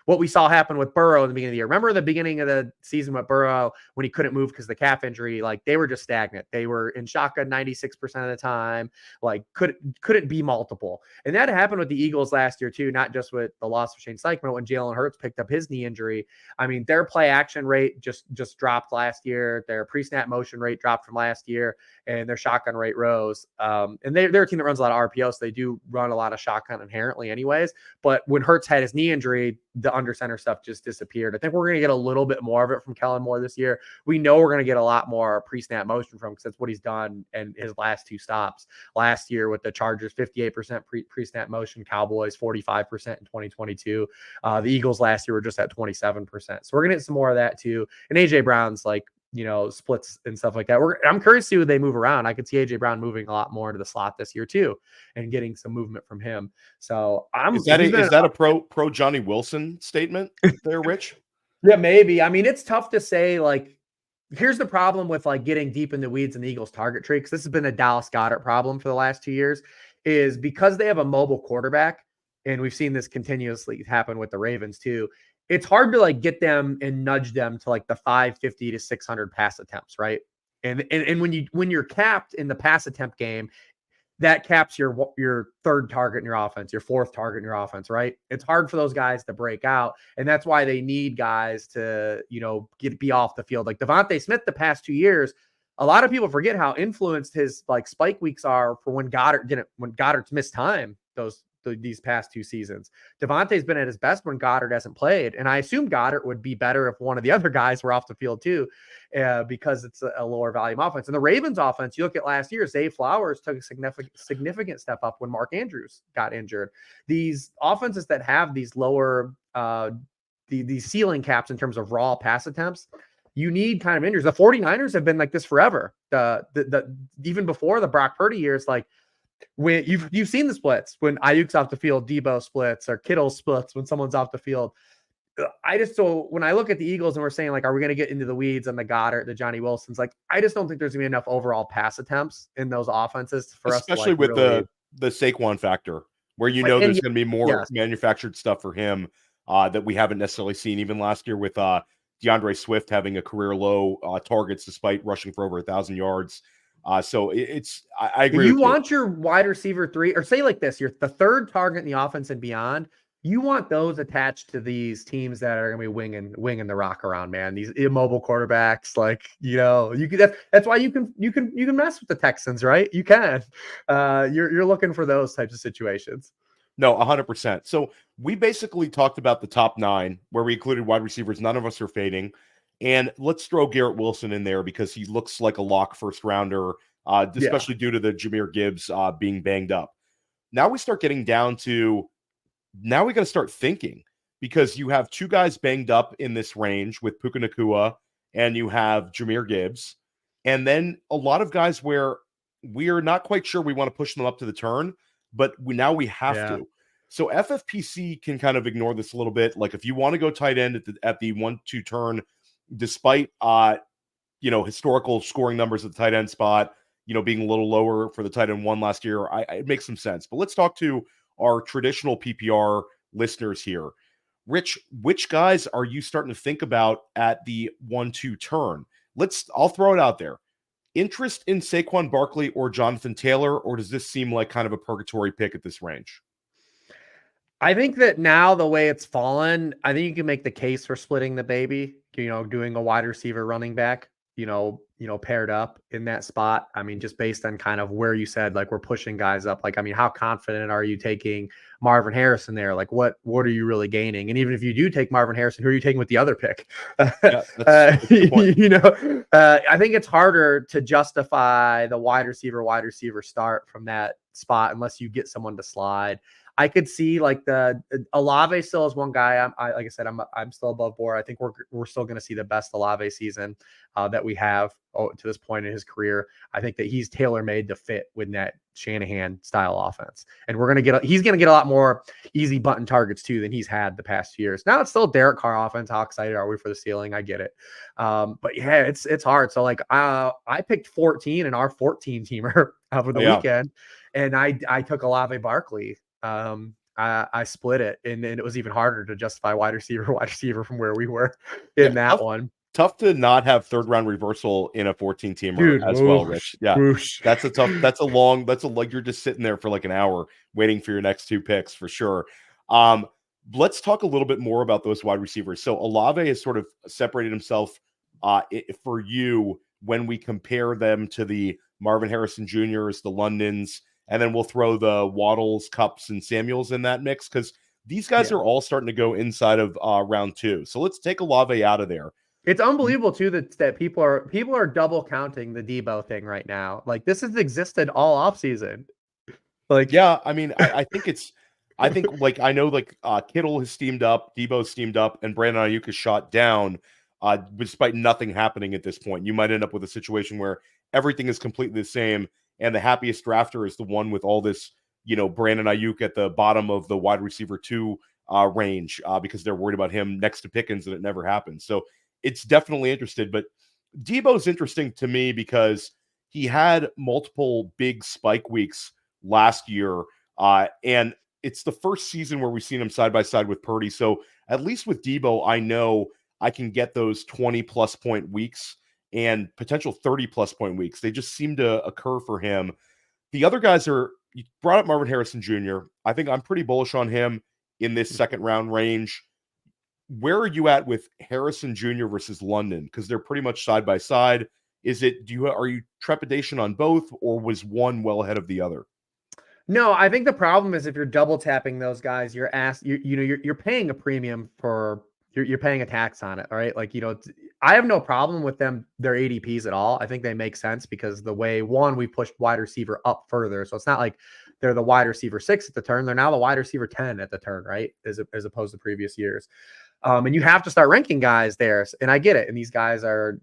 what we saw happen with Burrow in the beginning of the year. Remember the beginning of the season with Burrow when he couldn't move because of the calf injury? Like they were just stagnant. They were in shotgun 96% of the time. Like couldn't be multiple. And that happened with the Eagles last year too, not just with the loss of Shane Steichen, but when Jalen Hurts picked up his knee injury. I mean, their play action rate just dropped last year. Their pre-snap motion rate dropped from last year, and their shotgun rate rose. And they're a team that runs a lot of RPO, so they do run a lot of shotgun inherently anyways. But when Hurts had his knee injury, the under center stuff just disappeared. I think we're going to get a little bit more of it from Kellen Moore this year. We know we're going to get a lot more pre-snap motion from, because that's what he's done in his last 2 stops. Last year with the Chargers, 58% pre-snap motion, Cowboys 45% in 2022. The Eagles last year were just at 27%. So we're going to get some more of that too. And AJ Brown's like, splits and stuff like that. I'm curious to see who they move around. I could see AJ Brown moving a lot more into the slot this year too, and getting some movement from him. So is that a pro Johnny Wilson statement there, Rich? Yeah, maybe. I mean, it's tough to say. Like, here's the problem with like getting deep in the weeds in the Eagles target tree, because this has been a Dallas Goedert problem for the last 2 years, is because they have a mobile quarterback, and we've seen this continuously happen with the Ravens too. It's hard to like get them and nudge them to like the 550 to 600 pass attempts, right? And when you're capped in the pass attempt game, that caps your third target in your offense, your fourth target in your offense, right? It's hard for those guys to break out, and that's why they need guys to be off the field. Like Devontae Smith, the past 2 years, a lot of people forget how influenced his like spike weeks are for when Goddard's missed time these past 2 seasons. Devontae's been at his best when Goddard hasn't played. And I assume Goddard would be better if one of the other guys were off the field too, because it's a lower volume offense. And the Ravens offense, you look at last year, Zay Flowers took a significant step up when Mark Andrews got injured. These offenses that have these lower, these ceiling caps in terms of raw pass attempts, you need kind of injuries. The 49ers have been like this forever. Even before the Brock Purdy years, like, when you've seen the splits when Ayuk's off the field, Debo splits, or Kittle splits when someone's off the field. So when I look at the Eagles and we're saying like, are we going to get into the weeds on the Goddard, the Johnny Wilsons? Like, I just don't think there's gonna be enough overall pass attempts in those offenses for us. Especially with the Saquon factor, where there's going to be more manufactured stuff for him that we haven't necessarily seen even last year with DeAndre Swift having a career low targets despite rushing for over 1,000 yards. So I agree. If you want your wide receiver 3, or say like this, you're the third target in the offense and beyond, you want those attached to these teams that are going to be winging the rock around, man. These immobile quarterbacks, like, you can, that's why you can mess with the Texans, right? You can, you're looking for those types of situations. No, 100%. So we basically talked about the top 9 where we included wide receivers. None of us are fading. And let's throw Garrett Wilson in there because he looks like a lock first rounder, especially due to the Jahmyr Gibbs being banged up. Now we start getting down to, now we got to start thinking, because you have two guys banged up in this range with Puka Nacua, and you have Jahmyr Gibbs, and then a lot of guys where we are not quite sure we want to push them up to the turn, but now we have to. So FFPC can kind of ignore this a little bit. Like if you want to go tight end at the 1-2 turn, despite historical scoring numbers at the tight end spot, being a little lower for the tight end one last year, it makes some sense. But let's talk to our traditional PPR listeners here. Rich, which guys are you starting to think about at the 1-2 turn? I'll throw it out there. Interest in Saquon Barkley or Jonathan Taylor, or does this seem like kind of a purgatory pick at this range? I think that now the way it's fallen, I think you can make the case for splitting the baby, doing a wide receiver running back, paired up in that spot. I mean, just based on kind of where you said, like, we're pushing guys up. Like, I mean, how confident are you taking Marvin Harrison there? Like, what are you really gaining? And even if you do take Marvin Harrison, who are you taking with the other pick? Yeah, that's I think it's harder to justify the wide receiver start from that spot unless you get someone to slide. I could see like the Olave still is one guy. Like I said, I'm still above board. I think we're still going to see the best Olave season that we have to this point in his career. I think that he's tailor-made to fit with that Shanahan style offense, and he's going to get a lot more easy button targets too than he's had the past years. Now it's still Derek Carr offense. How excited are we for the ceiling? I get it, but yeah, it's hard. So like I picked 14 in our 14 teamer over the weekend, and I took Olave Barkley. I split it, and it was even harder to justify wide receiver from where we were in that one. Tough to not have third round reversal in a 14 teamer as well, Rich. Yeah, that's like you're just sitting there for like an hour waiting for your next two picks for sure. Let's talk a little bit more about those wide receivers. So Olave has sort of separated himself for you when we compare them to the Marvin Harrison Jr.'s, the Londons. And then we'll throw the Waddles, Kupps, and Samuels in that mix, because these guys are all starting to go inside of round 2. So let's take Olave out of there. It's unbelievable too that people are double counting the Debo thing right now. Like, this has existed all offseason. Like, yeah, I mean, I think like I know like Kittle has steamed up, Debo's steamed up, and Brandon Ayuk is shot down. Despite nothing happening at this point, you might end up with a situation where everything is completely the same. And the happiest drafter is the one with all this, Brandon Ayuk at the bottom of the wide receiver 2 range because they're worried about him next to Pickens, and it never happens. So it's definitely interested. But Debo's interesting to me because he had multiple big spike weeks last year. And it's the first season where we've seen him side by side with Purdy. So at least with Debo, I know I can get those 20-plus point weeks and potential 30-plus point weeks. They just seem to occur for him. The other guys you brought up Marvin Harrison Jr. I think I'm pretty bullish on him in this second round range. Where are you at with Harrison Jr. versus London? Because they're pretty much side by side. Are you trepidation on both, or was one well ahead of the other? No, I think the problem is if you're double tapping those guys, you're paying a premium for. You're paying a tax on it, all right? Like, I have no problem with their ADPs at all. I think they make sense because the way, we pushed wide receiver up further. So it's not like they're the wide receiver 6 at the turn. They're now the wide receiver 10 at the turn, right? As opposed to previous years. And you have to start ranking guys there. And I get it. And these guys are,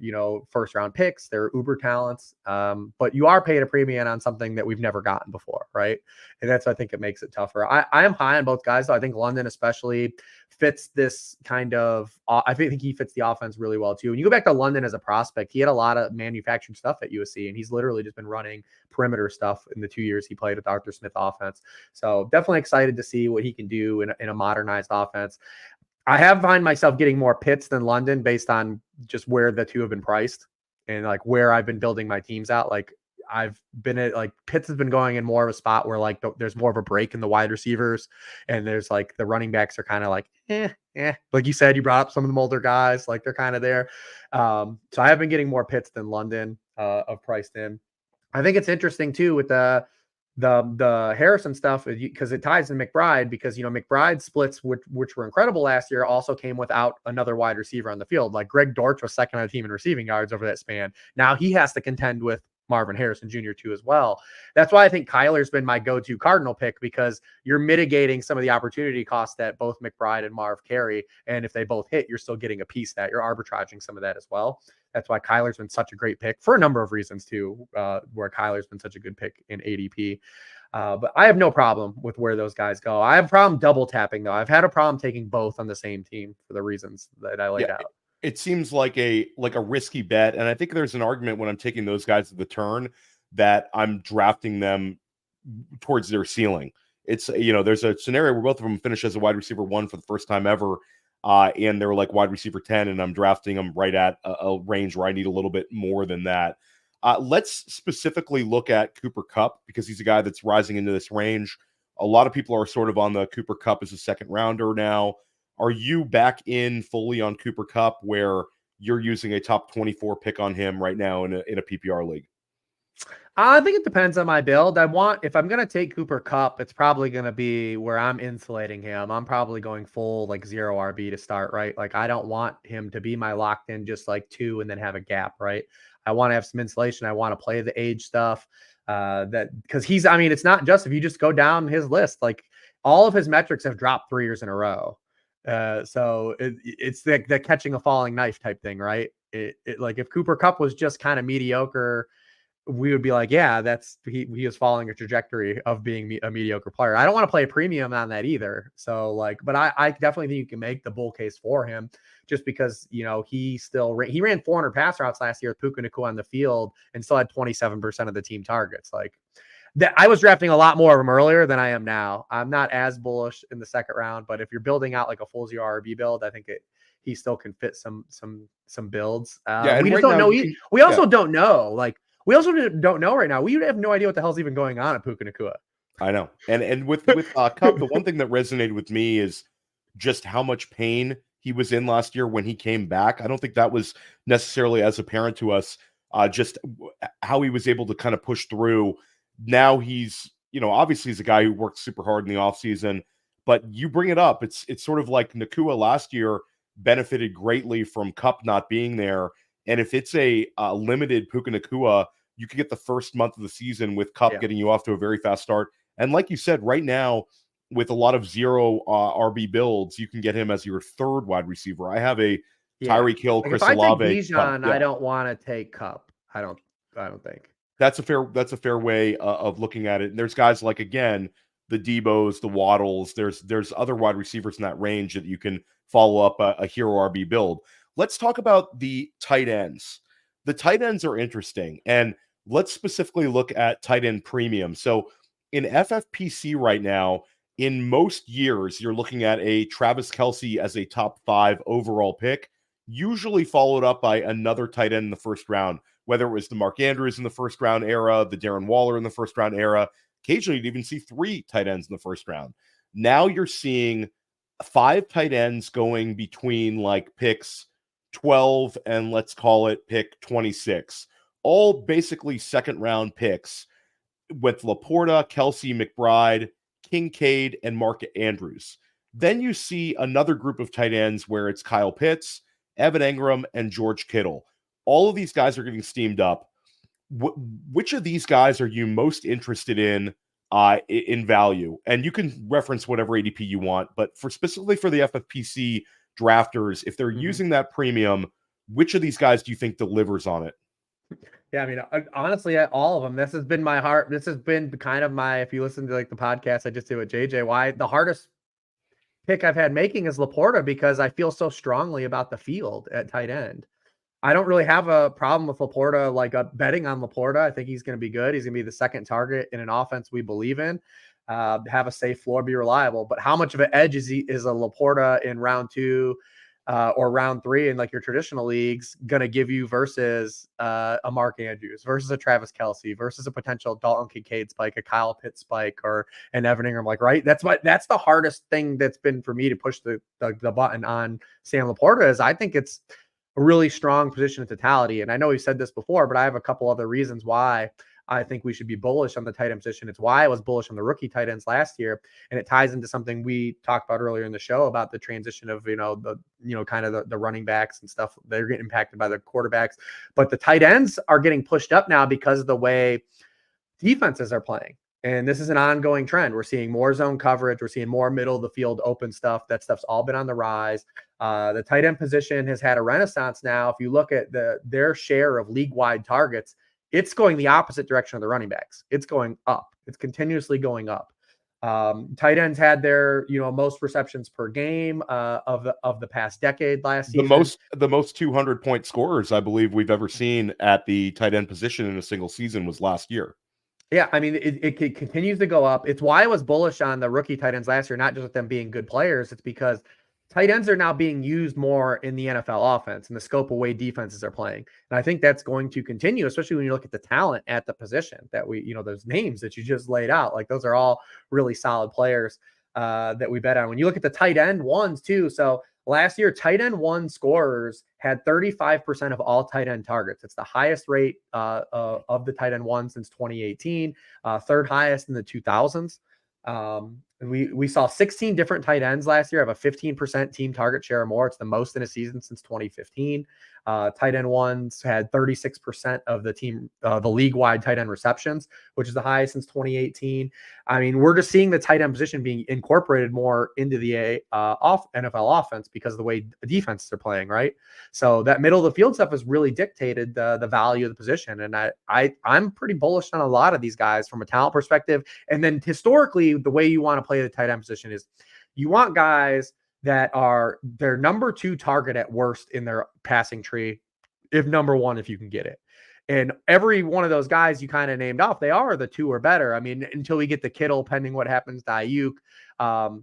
first round picks. They're uber talents. But you are paying a premium on something that we've never gotten before, right? And I think it makes it tougher. I am high on both guys, though. I think London especially fits this kind of, I think he fits the offense really well too. When you go back to London as a prospect, he had a lot of manufactured stuff at USC, and he's literally just been running perimeter stuff in the 2 years he played with Arthur Smith offense. So definitely excited to see what he can do in a modernized offense. I find myself getting more Pitts than London based on just where the two have been priced and like where I've been building my teams out. Like, I've been at like Pitts has been going in more of a spot where like there's more of a break in the wide receivers, and there's like the running backs are kind of like, like you said, you brought up some of the older guys, like they're kind of there. So I have been getting more Pitts than London of priced in. I think it's interesting too with the Harrison stuff because it ties in McBride because, McBride splits, which were incredible last year, also came without another wide receiver on the field. Like Greg Dortch was second on the team in receiving yards over that span. Now he has to contend with Marvin Harrison Jr. too as well. That's why I think Kyler's been my go-to Cardinal pick, because you're mitigating some of the opportunity costs that both McBride and Marv carry. And if they both hit, you're still getting a piece that you're arbitraging some of that as well. That's why Kyler's been such a great pick for a number of reasons too, where Kyler's been such a good pick in ADP. But I have no problem with where those guys go. I have a problem double tapping though. I've had a problem taking both on the same team for the reasons that I laid out. It seems like a risky bet, and I think there's an argument when I'm taking those guys at the turn that I'm drafting them towards their ceiling. It's, there's a scenario where both of them finish as a wide receiver 1 for the first time ever, and they're like wide receiver 10, and I'm drafting them right at a range where I need a little bit more than that. Let's specifically look at Cooper Kupp, because he's a guy that's rising into this range. A lot of people are sort of on the Cooper Kupp as a second rounder now. Are you back in fully on Cooper Kupp, where you're using a top 24 pick on him right now in a PPR league? I think it depends on my build. If I'm going to take Cooper Kupp, it's probably going to be where I'm insulating him. I'm probably going full like 0 RB to start, right? Like I don't want him to be my locked in just like 2 and then have a gap, right? I want to have some insulation. I want to play the age stuff because it's not just, if you just go down his list, like all of his metrics have dropped 3 years in a row. So it's the catching a falling knife type thing, right? Like if Cooper Kupp was just kind of mediocre, we would be like, yeah, he is following a trajectory of being a mediocre player. I don't want to play a premium on that either. So but I definitely think you can make the bull case for him, just because, he ran 400 pass routes last year with Puka Nacua on the field and still had 27% of the team targets. Like that, I was drafting a lot more of them earlier than I am now. I'm not as bullish in the second round, but if you're building out like a full 0 RB build, I think he still can fit some builds. We just don't know. We also don't know. Like, we also don't know right now. We have no idea what the hell's even going on at Puka Nacua. I know. And with Kupp, the one thing that resonated with me is just how much pain he was in last year when he came back. I don't think that was necessarily as apparent to us, just how he was able to kind of push through. Now he's, obviously he's a guy who worked super hard in the offseason, but you bring it up. It's sort of like Nacua last year benefited greatly from Kupp not being there. And if it's a limited Puka Nacua, you could get the first month of the season with Kupp getting you off to a very fast start. And like you said, right now, with a lot of 0 RB builds, you can get him as your third wide receiver. I have a Tyreek Hill, Chris Olave. If I take Bijan, I don't want to take Kupp. I don't think. That's a fair way of looking at it. And there's guys like, again, the Debos, the Waddles. There's other wide receivers in that range that you can follow up a hero RB build. Let's talk about the tight ends. The tight ends are interesting, and let's specifically look at tight end premium. So in FFPC right now, in most years, you're looking at a Travis Kelce as a top 5 overall pick, usually followed up by another tight end in the first round, whether it was the Mark Andrews in the first round era, the Darren Waller in the first round era. Occasionally, you'd even see 3 tight ends in the first round. Now you're seeing 5 tight ends going between like picks 12 and let's call it pick 26. All basically second round picks with Laporta, Kelce, McBride, Kincaid, and Mark Andrews. Then you see another group of tight ends where it's Kyle Pitts, Evan Engram, and George Kittle. All of these guys are getting steamed up. Which of these guys are you most interested in value? And you can reference whatever ADP you want, but specifically for the FFPC drafters, if they're using that premium, which of these guys do you think delivers on it? Yeah, honestly, all of them. This has been my heart. This has been kind of my, if you listen to like the podcast I just did with JJ, why the hardest pick I've had making is Laporta, because I feel so strongly about the field at tight end. I don't really have a problem with Laporta, like betting on Laporta. I think he's going to be good. He's going to be the second target in an offense we believe in. Have a safe floor, be reliable. But how much of an edge is a Laporta in round 2 or round 3 in like your traditional leagues going to give you versus a Mark Andrews, versus a Travis Kelce, versus a potential Dalton Kincaid spike, a Kyle Pitts spike, or an Evan Engram? Like, right? That's the hardest thing that's been for me to push the button on Sam Laporta, is I think it's a really strong position of totality. And I know we've said this before, but I have a couple other reasons why I think we should be bullish on the tight end position. It's why I was bullish on the rookie tight ends last year. And it ties into something we talked about earlier in the show about the transition of, kind of the running backs and stuff. They're getting impacted by the quarterbacks, but the tight ends are getting pushed up now because of the way defenses are playing. And this is an ongoing trend. We're seeing more zone coverage. We're seeing more middle of the field open stuff. That stuff's all been on the rise. The tight end position has had a renaissance now. If you look at their share of league-wide targets, it's going the opposite direction of the running backs. It's going up. It's continuously going up. Tight ends had their most receptions per game of the past decade last season. The most 200-point scorers I believe we've ever seen at the tight end position in a single season was last year. Yeah, I mean, it continues to go up. It's why I was bullish on the rookie tight ends last year, not just with them being good players. It's because tight ends are now being used more in the NFL offense and the scope of way defenses are playing. And I think that's going to continue, especially when you look at the talent at the position that those names that you just laid out. Like, those are all really solid players that we bet on. When you look at the tight end ones too. So last year, tight end one scorers had 35% of all tight end targets. It's the highest rate of the tight end one since 2018, third highest in the 2000s. And we saw 16 different tight ends last year have a 15% team target share or more. It's the most in a season since 2015. Tight end ones had 36% of the team, the league-wide tight end receptions, which is the highest since 2018. I mean, we're just seeing the tight end position being incorporated more into the NFL offense because of the way defenses are playing, right? So that middle of the field stuff has really dictated the value of the position. And I'm pretty bullish on a lot of these guys from a talent perspective. And then historically, the way you want to play the tight end position is you want guys that are their number 2 target at worst in their passing tree, if number 1, if you can get it. And every one of those guys you kind of named off, they are the 2 or better. I mean, until we get the Kittle, pending what happens to Ayuk.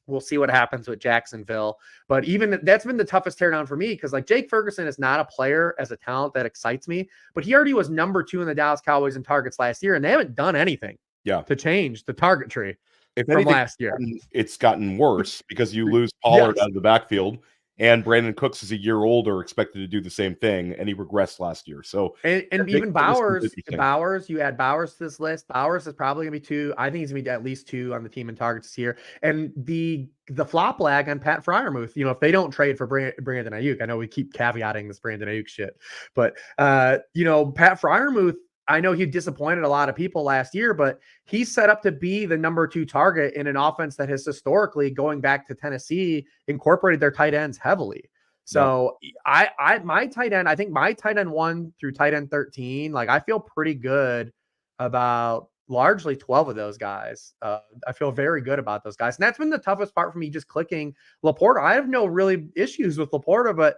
We'll see what happens with Jacksonville. But even that's been the toughest teardown for me because, like, Jake Ferguson is not a player as a talent that excites me, but he already was number 2 in the Dallas Cowboys in targets last year, and they haven't done anything to change the target tree. If from anything, last year, it's gotten worse because you lose Pollard out of the backfield, and Brandon Cooks is a year older, expected to do the same thing, and he regressed last year. So, and even Bowers, you add Bowers to this list. Bowers is probably going to be 2. I think he's going to be at least 2 on the team in targets this year. And the flop lag on Pat Freiermuth, if they don't trade for Brandon Ayuk, I know we keep caveating this Brandon Ayuk shit, but Pat Freiermuth, I know he disappointed a lot of people last year, but he's set up to be the number 2 target in an offense that has historically, going back to Tennessee, incorporated their tight ends heavily. So my tight end, I think my tight end 1 through tight end 13, like, I feel pretty good about largely 12 of those guys. I feel very good about those guys. And that's been the toughest part for me, just clicking Laporta. I have no really issues with Laporta, but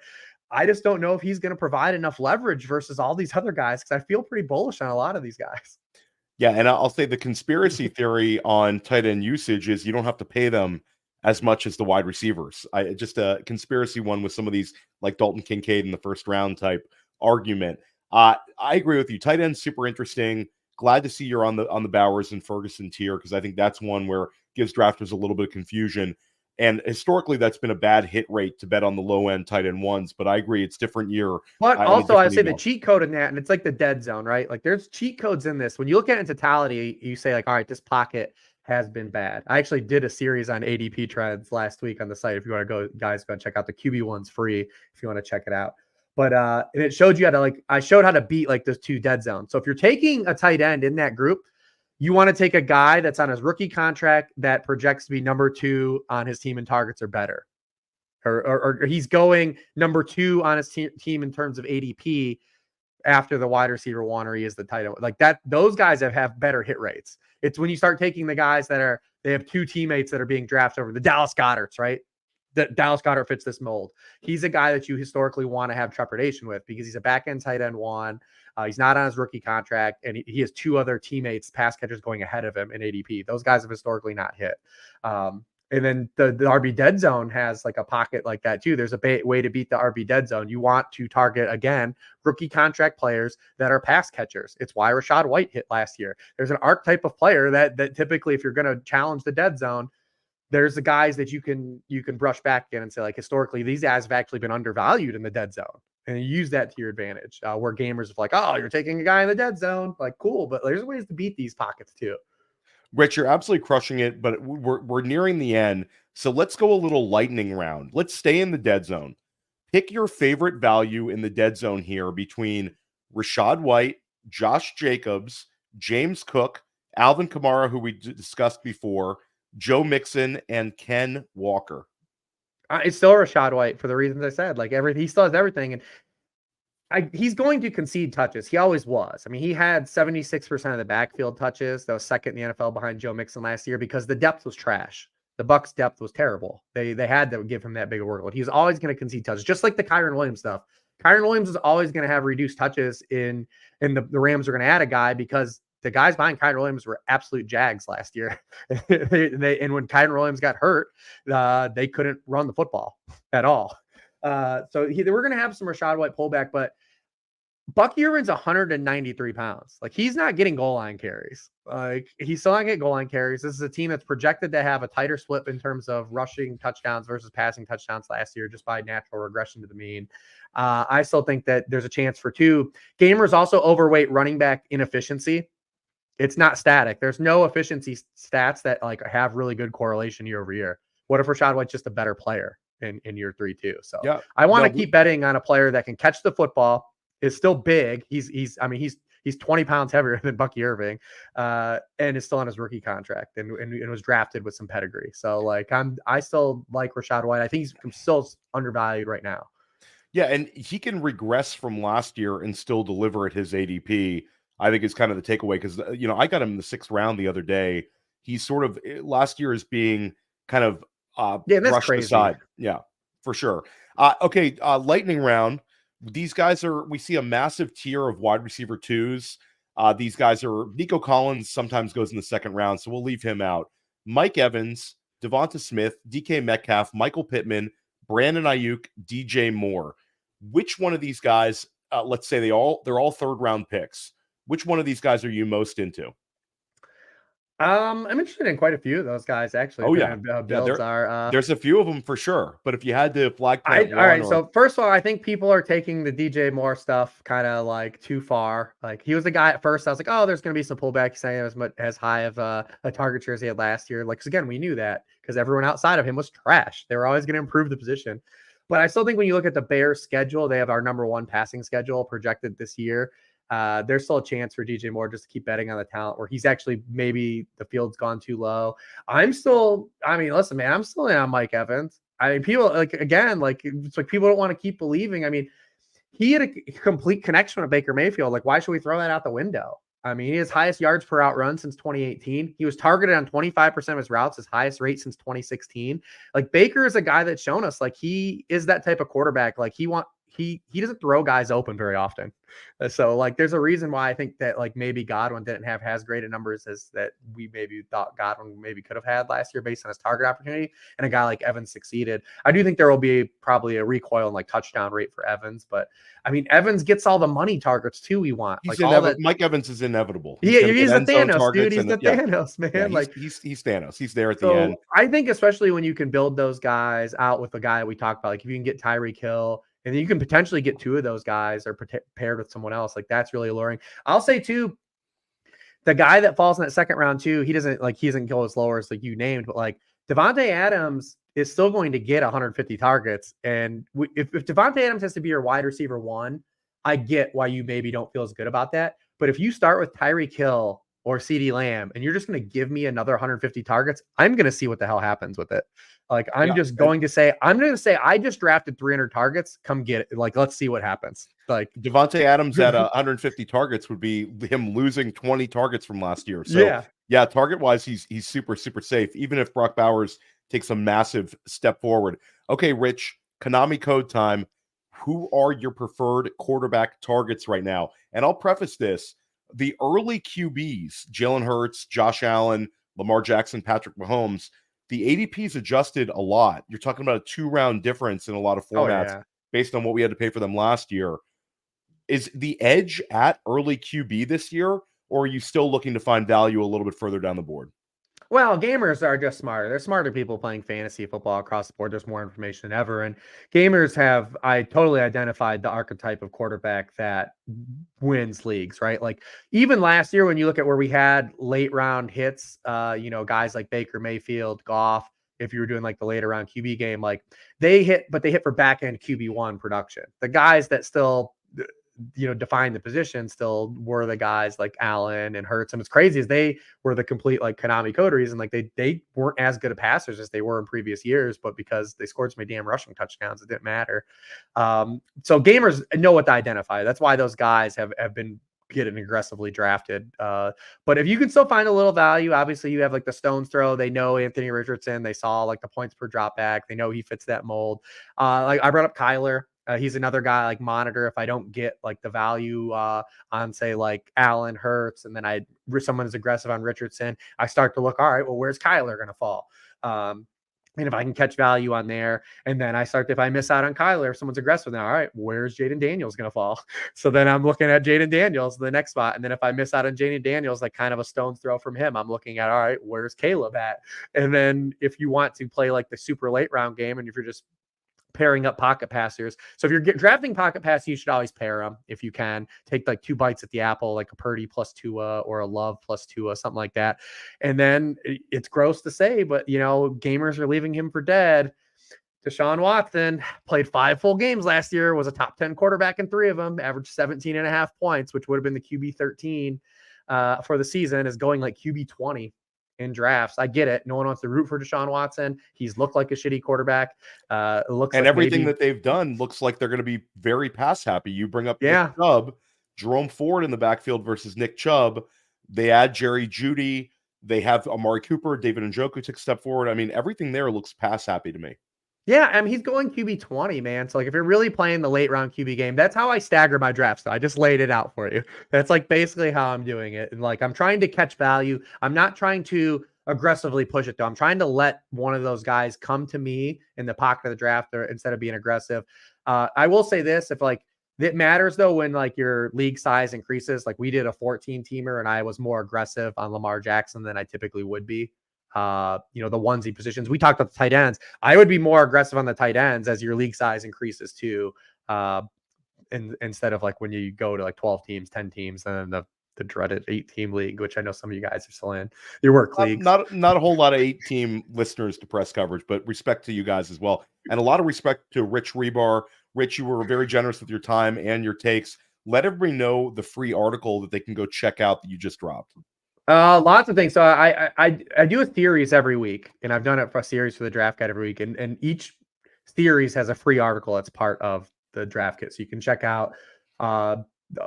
I just don't know if he's going to provide enough leverage versus all these other guys, because I feel pretty bullish on a lot of these guys. Yeah, and I'll say the conspiracy theory on tight end usage is you don't have to pay them as much as the wide receivers. Just a conspiracy one with some of these, like Dalton Kincaid in the first round type argument. I agree with you. Tight end's super interesting. Glad to see you're on the Bowers and Ferguson tier, because I think that's one where gives drafters a little bit of confusion. And historically, that's been a bad hit rate to bet on the low end tight end ones. But I agree, it's different year. But also, I say the cheat code in that, and it's like the dead zone, right? Like, there's cheat codes in this. When you look at it in totality, you say, like, all right, this pocket has been bad. I actually did a series on ADP trends last week on the site. If you want to go, guys, go and check out the QB one's free if you want to check it out. But and it showed you how to, like, I showed how to beat, like, those 2 dead zones. So if you're taking a tight end in that group, you want to take a guy that's on his rookie contract that projects to be number 2 on his team in targets or better. Or he's going number 2 on his team in terms of ADP after the wide receiver 1, or he is the tight end. Like that, those guys have better hit rates. It's when you start taking the guys that they have 2 teammates that are being drafted over, the Dallas Goederts, right? That Dallas Goedert fits this mold. He's a guy that you historically want to have trepidation with because he's a back-end tight end 1. He's not on his rookie contract, and he has 2 other teammates, pass catchers, going ahead of him in ADP. Those guys have historically not hit. And then the RB dead zone has, like, a pocket like that too. There's a way to beat the RB dead zone. You want to target, again, rookie contract players that are pass catchers. It's why Rachaad White hit last year. There's an archetype of player that typically, if you're going to challenge the dead zone, there's the guys that you can brush back in and say, like, historically, these guys have actually been undervalued in the dead zone. and you use that to your advantage. Where gamers are like, oh, you're taking a guy in the dead zone, like cool, but there's ways to beat these pockets too. Rich, you're absolutely crushing it, but we're nearing the end, so let's go a little lightning round. Let's stay in the dead zone. Pick your favorite value in the dead zone here between Rachaad White, Josh Jacobs, James Cook, Alvin Kamara, who we discussed before, Joe Mixon, and Ken Walker. It's still Rachaad White for the reasons I said. Like he still has everything, and he's going to concede touches. He always was. I mean, he had 76% of the backfield touches. That was second in the NFL behind Joe Mixon last year because the depth was trash. The Bucs' depth was terrible. They had to give him that big a workload. He's always going to concede touches, just like the Kyren Williams stuff. Kyren Williams is always going to have reduced touches and the Rams are going to add a guy because the guys behind Kyren Williams were absolute jags last year. And when Kyren Williams got hurt, they couldn't run the football at all. So we're going to have some Rachaad White pullback, but Bucky Irvin's 193 pounds. Like he's not getting goal line carries. Like he's still not getting goal line carries. This is a team that's projected to have a tighter split in terms of rushing touchdowns versus passing touchdowns last year, just by natural regression to the mean. I still think that there's a chance for two. Gamers also overweight running back inefficiency. It's not static. There's no efficiency stats that like have really good correlation year over year. What if Rachaad White's just a better player in year 3 too? So yeah, I want to keep betting on a player that can catch the football, is still big. He's 20 pounds heavier than Bucky Irving, and is still on his rookie contract and was drafted with some pedigree. So like I still like Rachaad White. I think he's still undervalued right now. Yeah, and he can regress from last year and still deliver at his ADP. I think is kind of the takeaway because I got him in the 6th round the other day. He's sort of last year is being kind of brushed aside. Yeah, for sure. Okay, lightning round. These guys we see a massive tier of wide receiver 2s. These guys are Nico Collins sometimes goes in the 2nd round, so we'll leave him out. Mike Evans, Devonta Smith, DK Metcalf, Michael Pittman, Brandon Ayuk, DJ Moore. Which one of these guys, let's say they're all 3rd round picks. Which one of these guys are you most into? I'm interested in quite a few of those guys, actually. Oh, yeah. There's a few of them for sure. But if you had to flag plant all right. So first of all, I think people are taking the DJ Moore stuff kind of like too far. Like he was the guy at first. I was like, oh, there's going to be some pullback. Saying as high of a target share as he had last year. Like, 'cause again, we knew that because everyone outside of him was trash. They were always going to improve the position. But I still think when you look at the Bears schedule, they have our number 1 passing schedule projected this year. There's still a chance for DJ Moore just to keep betting on the talent where he's actually maybe the field's gone too low. Listen, man, I'm still in on Mike Evans. I mean, people it's like people don't want to keep believing. I mean, he had a complete connection with Baker Mayfield. Like, why should we throw that out the window? I mean, he has highest yards per out run since 2018. He was targeted on 25% of his routes, his highest rate since 2016. Like Baker is a guy that's shown us like he is that type of quarterback. Like he doesn't throw guys open very often. So like there's a reason why I think that like maybe Godwin didn't have as great numbers as that we maybe thought Godwin maybe could have had last year based on his target opportunity, and a guy like Evans succeeded. I do think there will be probably a recoil in like touchdown rate for Evans, but I mean Evans gets all the money targets too we want. Mike Evans is inevitable. He's the Thanos, dude. He's the Thanos, man. Yeah, like he's Thanos. He's there at the end. I think especially when you can build those guys out with the guy that we talked about, like if you can get Tyreek Hill, and then you can potentially get 2 of those guys or paired with someone else. Like that's really alluring. I'll say too, the guy that falls in that 2nd round too, he doesn't go as low as like you named, but like Devontae Adams is still going to get 150 targets. And if Devontae Adams has to be your wide receiver 1, I get why you maybe don't feel as good about that. But if you start with Tyreek Hill or CeeDee Lamb and you're just going to give me another 150 targets, I'm going to see what the hell happens with it. Like I'm going to say I just drafted 300 targets. Come get it. Like let's see what happens. Like Devontae Adams at 150 targets would be him losing 20 targets from last year. So yeah, target wise, he's super safe. Even if Brock Bowers takes a massive step forward. Okay, Rich, Konami code time. Who are your preferred quarterback targets right now? And I'll preface this: the early QBs, Jalen Hurts, Josh Allen, Lamar Jackson, Patrick Mahomes. The ADP's adjusted a lot. You're talking about a 2-round difference in a lot of formats based on what we had to pay for them last year. Is the edge at early QB this year, or are you still looking to find value a little bit further down the board? Well, gamers are just smarter. They're smarter people playing fantasy football across the board. There's more information than ever. And gamers I totally identified the archetype of quarterback that wins leagues, right? Like even last year, when you look at where we had late round hits, guys like Baker Mayfield, Goff, if you were doing like the later round QB game, like they hit for back end QB1 production. The guys that still define the position still were the guys like Allen and Hurts. And it's crazy as they were the complete like Konami coteries, and like they weren't as good of passers as they were in previous years, but because they scored so many damn rushing touchdowns, it didn't matter. So gamers know what to identify. That's why those guys have been getting aggressively drafted. But if you can still find a little value, obviously you have like the stone's throw. They know Anthony Richardson. They saw like the points per drop back. They know he fits that mold. Like I brought up Kyler. He's another guy like monitor. If I don't get like the value on say like Allen, Hurts, and then someone is aggressive on Richardson, I start to look, all right, well, where's Kyler going to fall? And if I can catch value on there, and then if I miss out on Kyler, if someone's aggressive now, all right, where's Jaden Daniels going to fall? So then I'm looking at Jaden Daniels, the next spot. And then if I miss out on Jaden Daniels, like kind of a stone's throw from him, I'm looking at, all right, where's Caleb at? And then if you want to play like the super late round game, and if you're just pairing up pocket passers. So if you're drafting pocket pass, you should always pair them if you can. Take like 2 bites at the apple, like a Purdy plus Tua or a Love plus Tua, something like that. And then it's gross to say, but gamers are leaving him for dead. Deshaun Watson played 5 full games last year, was a top 10 quarterback in 3 of them, averaged 17.5 points, which would have been the QB 13 for the season, is going like QB 20 in drafts. I get it. No one wants to root for Deshaun Watson. He's looked like a shitty quarterback. Everything that they've done looks like they're going to be very pass happy. You bring up Nick Chubb, Jerome Ford in the backfield versus Nick Chubb. They add Jerry Jeudy. They have Amari Cooper, David Njoku took a step forward. I mean, everything there looks pass happy to me. Yeah, I mean, he's going QB 20, man. So like if you're really playing the late round QB game, that's how I stagger my drafts. So I just laid it out for you. That's like basically how I'm doing it. And like I'm trying to catch value. I'm not trying to aggressively push it though. I'm trying to let one of those guys come to me in the pocket of the draft instead of being aggressive. I will say this, if like it matters though, when like your league size increases, like we did a 14 teamer and I was more aggressive on Lamar Jackson than I typically would be. The onesie positions. We talked about the tight ends. I would be more aggressive on the tight ends as your league size increases too. Instead of like when you go to like 12 teams, 10 teams, and then the dreaded 8-team league, which I know some of you guys are still in your work leagues. Not a whole lot of 8-team listeners to press coverage, but respect to you guys as well. And a lot of respect to Rich Hribar. Rich, you were very generous with your time and your takes. Let everybody know the free article that they can go check out that you just dropped. Lots of things. So I do a series every week, and I've done it for a series for the draft guide every week. And each series has a free article that's part of the draft kit. So you can check out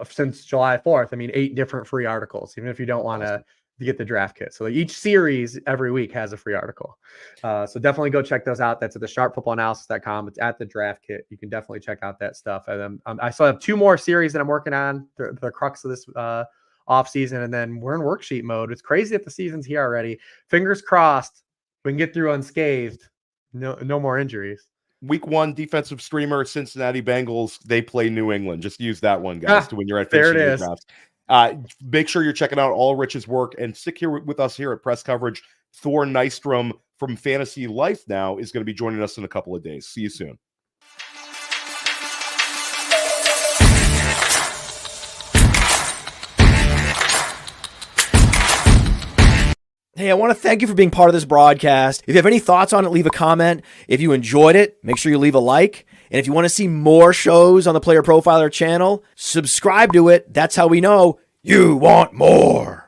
since July 4th, 8 different free articles, even if you don't want to get the draft kit. So each series every week has a free article. So definitely go check those out. That's at thesharpfootballanalysis.com. It's at the draft kit. You can definitely check out that stuff. And I still have 2 more series that I'm working on, the crux of this off season, and then we're in worksheet mode. It's crazy that the season's here already. Fingers crossed we can get through unscathed. No more injuries. Week 1 defensive streamer, Cincinnati Bengals. They play New England. Just use that one, guys, to when you're at finishing your drafts. Make sure you're checking out all Rich's work and stick here with us here at Press Coverage. Thor Nystrom from Fantasy Life Now is going to be joining us in a couple of days. See you soon. Hey, I want to thank you for being part of this broadcast. If you have any thoughts on it, leave a comment. If you enjoyed it, make sure you leave a like. And if you want to see more shows on the Player Profiler channel, subscribe to it. That's how we know you want more.